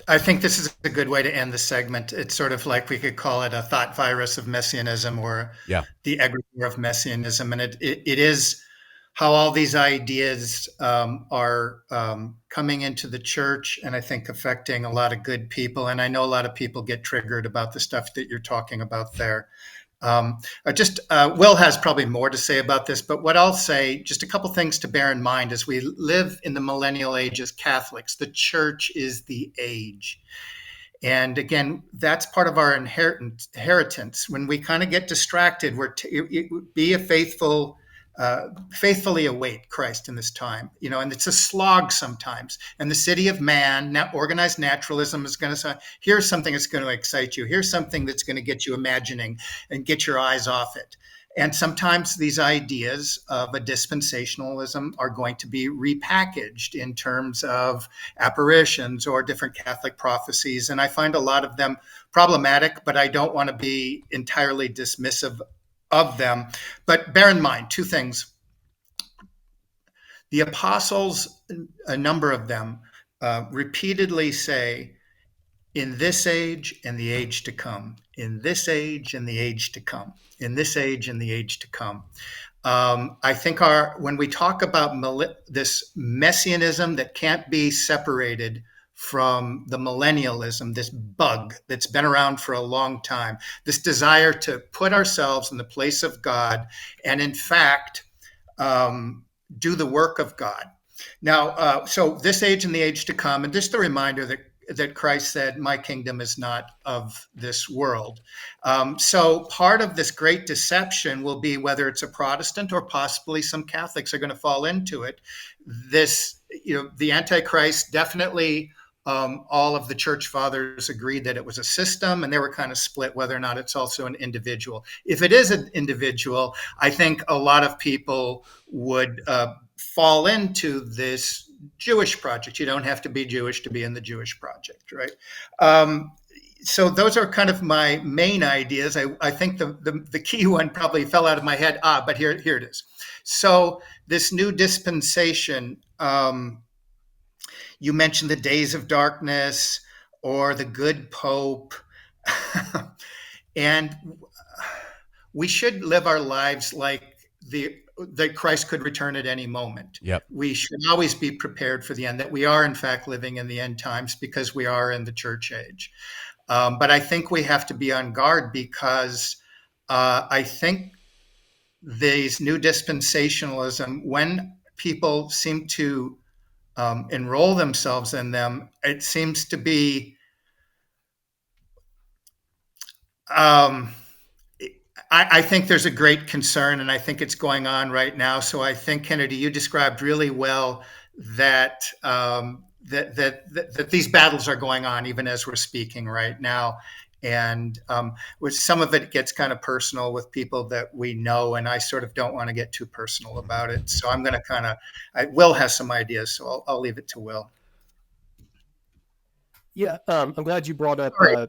I think this is a good way to end the segment. It's sort of like we could call it a thought virus of Messianism or the egregore of Messianism. And it is how all these ideas are coming into the church and I think affecting a lot of good people. And I know a lot of people get triggered about the stuff that you're talking about there. Will has probably more to say about this, but what I'll say, just a couple things to bear in mind as we live in the millennial age as Catholics. The church is the age. And again, that's part of our inheritance. When we kind of get distracted, be a faithfully await Christ in this time, and it's a slog sometimes. And the city of man, organized naturalism is going to say, here's something that's going to excite you. Here's something that's going to get you imagining and get your eyes off it. And sometimes these ideas of a dispensationalism are going to be repackaged in terms of apparitions or different Catholic prophecies. And I find a lot of them problematic, but I don't want to be entirely dismissive of them. But bear in mind two things. The apostles, a number of them, repeatedly say, in this age and the age to come, in this age and the age to come, in this age and the age to come. I think when we talk about this messianism that can't be separated from the millennialism, this bug that's been around for a long time, this desire to put ourselves in the place of God and, in fact, do the work of God. Now, so this age and the age to come, and just a reminder that Christ said, my kingdom is not of this world. So part of this great deception will be whether it's a Protestant or possibly some Catholics are going to fall into it. The Antichrist definitely, all of the church fathers agreed that it was a system, and they were kind of split whether or not it's also an individual. If it is an individual, I think a lot of people would fall into this Jewish project. You don't have to be Jewish to be in the Jewish project, right? So those are kind of my main ideas. I think the key one probably fell out of my head. But here it is. So this new dispensation, you mentioned the days of darkness or the good pope. And we should live our lives like that Christ could return at any moment. Yep. We should always be prepared for the end, that we are in fact living in the end times because we are in the church age. But I think we have to be on guard because I think these new dispensationalism, when people seem to enroll themselves in them, it seems to be I think there's a great concern, and I think it's going on right now. So I think, Kennedy, you described really well that that these battles are going on even as we're speaking right now, and which some of it gets kind of personal with people that we know, and I sort of don't want to get too personal about it. So I'm going to Will has some ideas, so I'll leave it to Will. Yeah, I'm glad you brought up. Can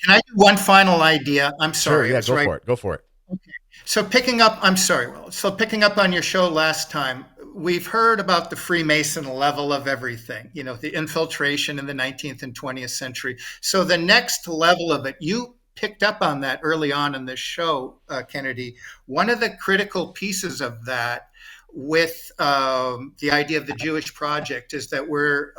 I do one final idea? I'm sorry. Sure, yeah, go for it. Okay. So picking up on your show last time, we've heard about the Freemason level of everything, the infiltration in the 19th and 20th century. So the next level of it, you picked up on that early on in this show, Kennedy. One of the critical pieces of that with the idea of the Jewish project is that we're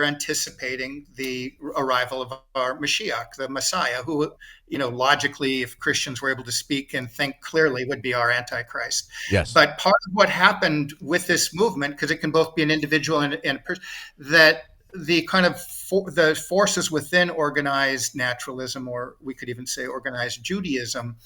anticipating the arrival of our Mashiach, the Messiah, who, logically, if Christians were able to speak and think clearly, would be our Antichrist. Yes. But part of what happened with this movement, because it can both be an individual and a person, that the kind of the forces within organized naturalism, or we could even say organized Judaism,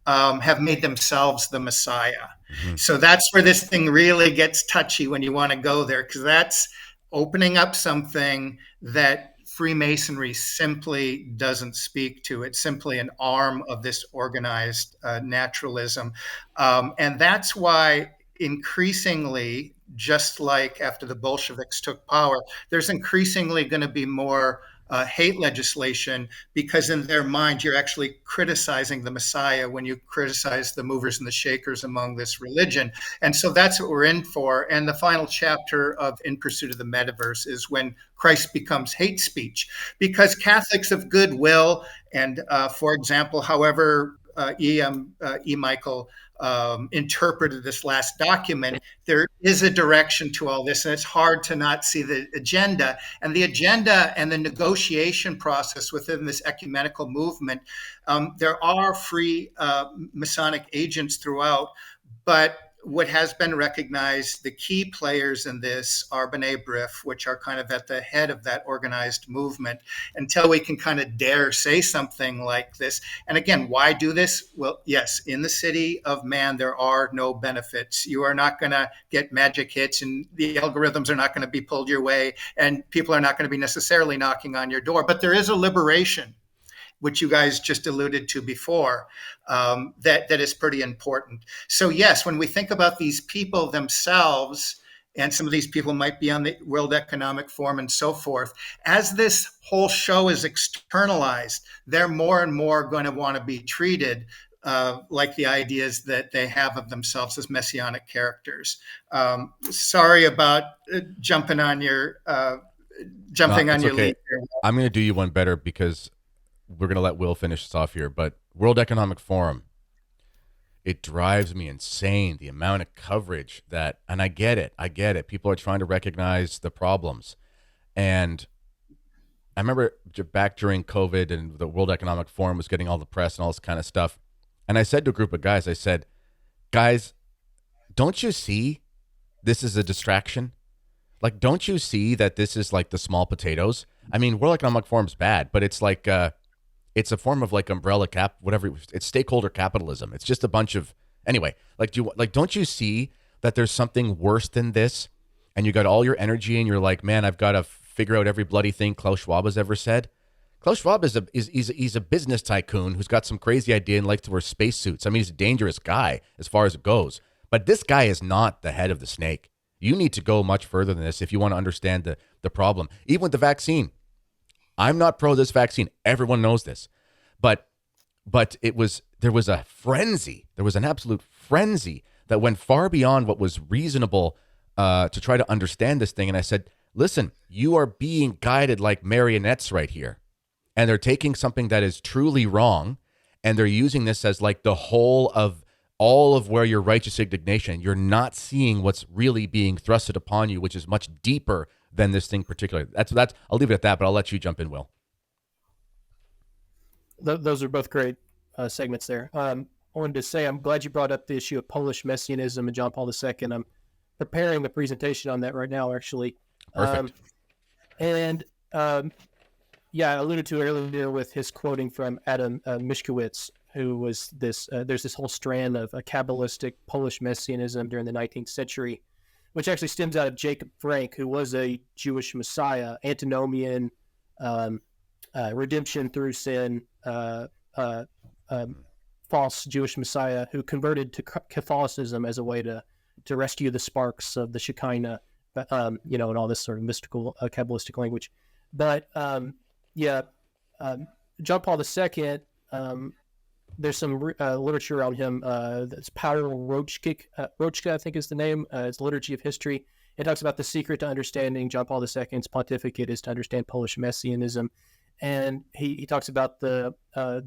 have made themselves the Messiah. Mm-hmm. So that's where this thing really gets touchy when you want to go there, because that's opening up something that Freemasonry simply doesn't speak to. It's simply an arm of this organized naturalism. And that's why increasingly, just like after the Bolsheviks took power, there's increasingly going to be more hate legislation, because in their mind, you're actually criticizing the Messiah when you criticize the movers and the shakers among this religion. And so that's what we're in for. And the final chapter of In Pursuit of the Metaverse is when Christ becomes hate speech, because Catholics of goodwill and, for example, however Michael interpreted this last document, there is a direction to all this, and it's hard to not see the agenda. And the agenda and the negotiation process within this ecumenical movement, there are free Masonic agents throughout, but what has been recognized, the key players in this are B'nai B'rith, which are kind of at the head of that organized movement, until we can kind of dare say something like this. And again, why do this? Well, yes, in the city of man, there are no benefits. You are not going to get magic hits, and the algorithms are not going to be pulled your way, and people are not going to be necessarily knocking on your door. But there is a liberation, which you guys just alluded to before, that is pretty important. So yes, when we think about these people themselves, and some of these people might be on the World Economic Forum and so forth, as this whole show is externalized, they're more and more going to want to be treated like the ideas that they have of themselves as messianic characters. Sorry about jumping on your lead here. I'm going to do you one better, because we're going to let Will finish this off here, but World Economic Forum, it drives me insane, the amount of coverage that, and I get it. People are trying to recognize the problems. And I remember back during COVID and the World Economic Forum was getting all the press and all this kind of stuff. And I said to a group of guys, I said, guys, don't you see this is a distraction? Like, don't you see that this is like the small potatoes? I mean, World Economic Forum's bad, but it's like, it's a form of like umbrella cap, whatever. It's stakeholder capitalism. It's just a bunch of, anyway, don't you see that there's something worse than this? And you got all your energy and you're like, man, I've got to figure out every bloody thing Klaus Schwab has ever said. Klaus Schwab is a business tycoon who's got some crazy idea and likes to wear spacesuits. I mean, he's a dangerous guy as far as it goes, but this guy is not the head of the snake. You need to go much further than this if you want to understand the problem. Even with the vaccine, I'm not pro this vaccine. Everyone knows this, but there was a frenzy. There was an absolute frenzy that went far beyond what was reasonable to try to understand this thing. And I said, listen, you are being guided like marionettes right here. And they're taking something that is truly wrong, and they're using this as like the whole of all of where your righteous indignation. You're not seeing what's really being thrusted upon you, which is much deeper than this thing particularly. That's. I'll leave it at that, but I'll let you jump in, Will. Those are both great segments there. I wanted to say I'm glad you brought up the issue of Polish Messianism and John Paul II. I'm preparing a presentation on that right now, actually. Perfect. Yeah, I alluded to earlier with his quoting from Adam Mishkowitz, who was this. There's this whole strand of a Kabbalistic Polish Messianism during the 19th century, which actually stems out of Jacob Frank, who was a Jewish Messiah, antinomian, redemption through sin, false Jewish Messiah who converted to Catholicism as a way to rescue the sparks of the Shekinah, and all this sort of mystical Kabbalistic language. But John Paul II there's some literature around him that's Paweł Roczka, I think is the name. It's Liturgy of History. It talks about the secret to understanding John Paul II's pontificate is to understand Polish Messianism. And he talks about the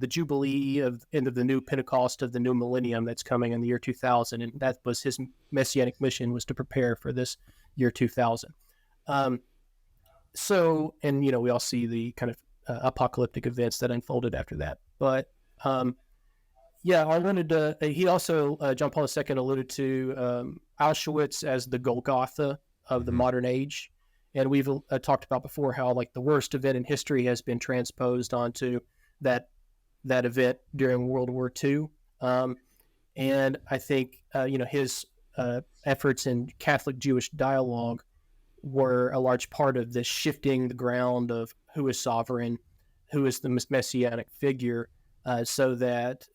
Jubilee of end of the new Pentecost of the new millennium that's coming in the year 2000. And that was his messianic mission, was to prepare for this year 2000. So, and, we all see the kind of apocalyptic events that unfolded after that. But yeah, I wanted to. He also, John Paul II alluded to Auschwitz as the Golgotha of the modern age, and we've talked about before how like the worst event in history has been transposed onto that event during World War II, and I think his efforts in Catholic Jewish dialogue were a large part of this shifting the ground of who is sovereign, who is the messianic figure. So that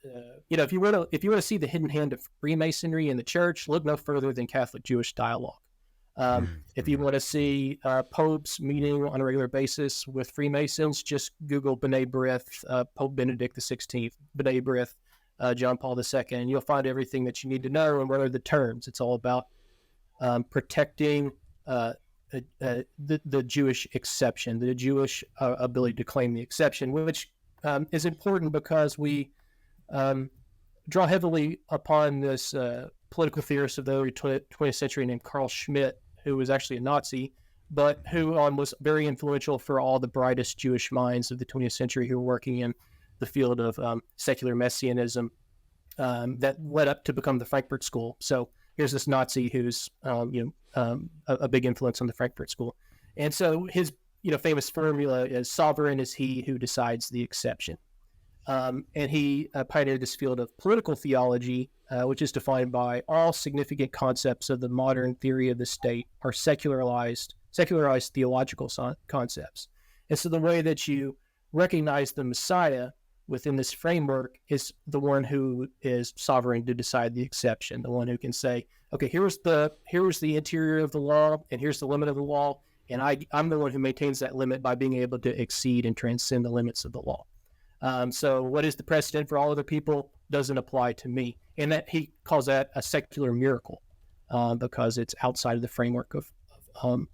if you want to see the hidden hand of Freemasonry in the church, look no further than Catholic Jewish dialogue. If you want to see popes meeting on a regular basis with Freemasons, just Google B'nai B'rith, Pope Benedict XVI, B'nai B'rith, John Paul II, and you'll find everything that you need to know. And what are the terms? It's all about protecting the Jewish exception, the Jewish ability to claim the exception, which is important because we draw heavily upon this political theorist of the early 20th century named Carl Schmitt, who was actually a Nazi, but who was very influential for all the brightest Jewish minds of the 20th century who were working in the field of secular messianism that led up to become the Frankfurt School. So here's this Nazi who's a big influence on the Frankfurt School. And so his famous formula is sovereign is he who decides the exception. And he pioneered this field of political theology, which is defined by all significant concepts of the modern theory of the state are secularized theological concepts. And so the way that you recognize the Messiah within this framework is the one who is sovereign to decide the exception, the one who can say, okay, here's the interior of the law, and here's the limit of the law, and I'm the one who maintains that limit by being able to exceed and transcend the limits of the law. So what is the precedent for all other people doesn't apply to me. And that he calls that a secular miracle because it's outside of the framework of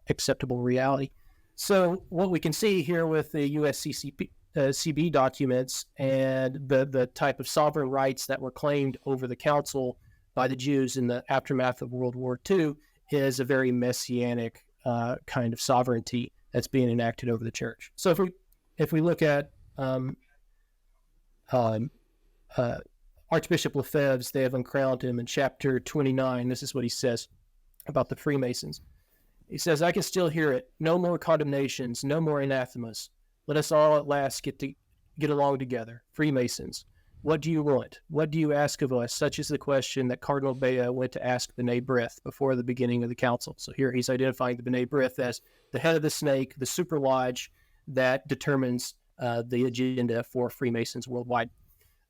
acceptable reality. So what we can see here with the USCCB documents and the type of sovereign rights that were claimed over the council by the Jews in the aftermath of World War II is a very messianic kind of sovereignty that's being enacted over the church. So if we look at Archbishop Lefebvre's, they have uncrowned him in chapter 29. This is what he says about the Freemasons. He says, I can still hear it. No more condemnations, no more anathemas. Let us all at last get along together. Freemasons, what do you want? What do you ask of us? Such is the question that Cardinal Bea went to ask B'nai B'rith before the beginning of the council. So here he's identifying the B'nai B'rith as the head of the snake, the super lodge that determines the agenda for Freemasons worldwide.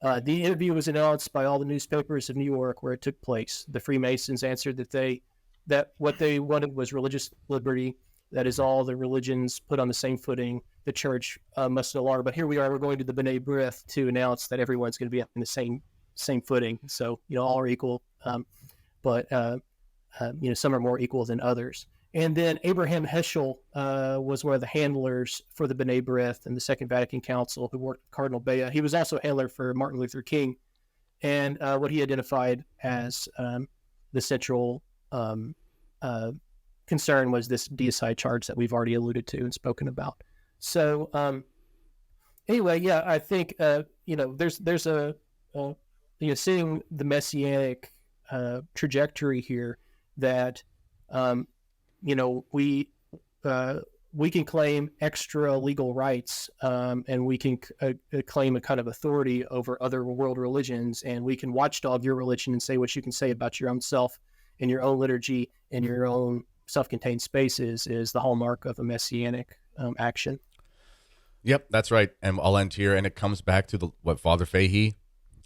The interview was announced by all the newspapers of New York where it took place. The Freemasons answered that what they wanted was religious liberty. That is, all the religions put on the same footing. The church must no longer. But here we are. We're going to the B'nai B'rith to announce that everyone's going to be on the same footing. So all are equal, but some are more equal than others. And then Abraham Heschel was one of the handlers for the B'nai B'rith in the Second Vatican Council, who worked with Cardinal Bea. He was also a handler for Martin Luther King, and what he identified as the central concern was this deicide charge that we've already alluded to and spoken about. So anyway, yeah, I think there's a seeing the messianic trajectory here that we can claim extra legal rights and we can claim a kind of authority over other world religions, and we can watchdog your religion and say what you can say about your own self and your own liturgy and your own self-contained spaces is the hallmark of a messianic action. Yep, that's right. And I'll end here, and it comes back to what Father Fahey,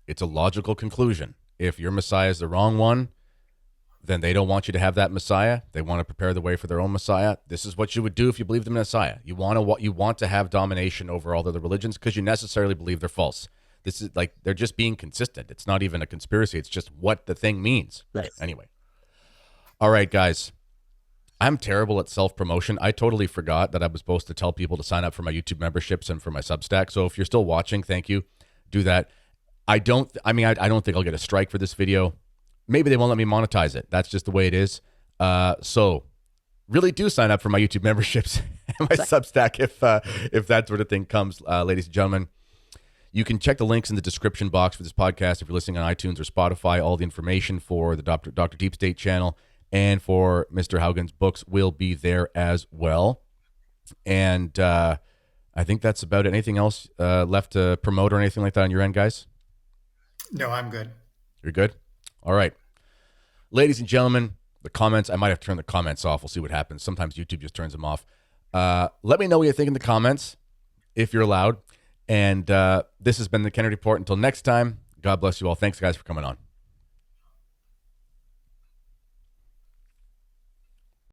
it's a logical conclusion. If your Messiah is the wrong one, then they don't want you to have that Messiah. They want to prepare the way for their own Messiah. This is what you would do if you believed in Messiah. You want to have domination over all the other religions because you necessarily believe they're false. This is like they're just being consistent. It's not even a conspiracy. It's just what the thing means. Right. Anyway. All right, guys. I'm terrible at self-promotion. I totally forgot that I was supposed to tell people to sign up for my YouTube memberships and for my Substack. So if you're still watching, thank you. Do that. I don't think I'll get a strike for this video. Maybe they won't let me monetize it. That's just the way it is. So really do sign up for my YouTube memberships and my Substack if that sort of thing comes, ladies and gentlemen. You can check the links in the description box for this podcast if you're listening on iTunes or Spotify. All the information for the Dr. Deep State channel and for Mr. Haugen's books will be there as well. And I think that's about it. Anything else left to promote or anything like that on your end, guys? No, I'm good. You're good? All right. Ladies and gentlemen, the comments, I might have to turn the comments off. We'll see what happens. Sometimes YouTube just turns them off. Let me know what you think in the comments, if you're allowed. And this has been the Kennedy Report. Until next time, God bless you all. Thanks, guys, for coming on.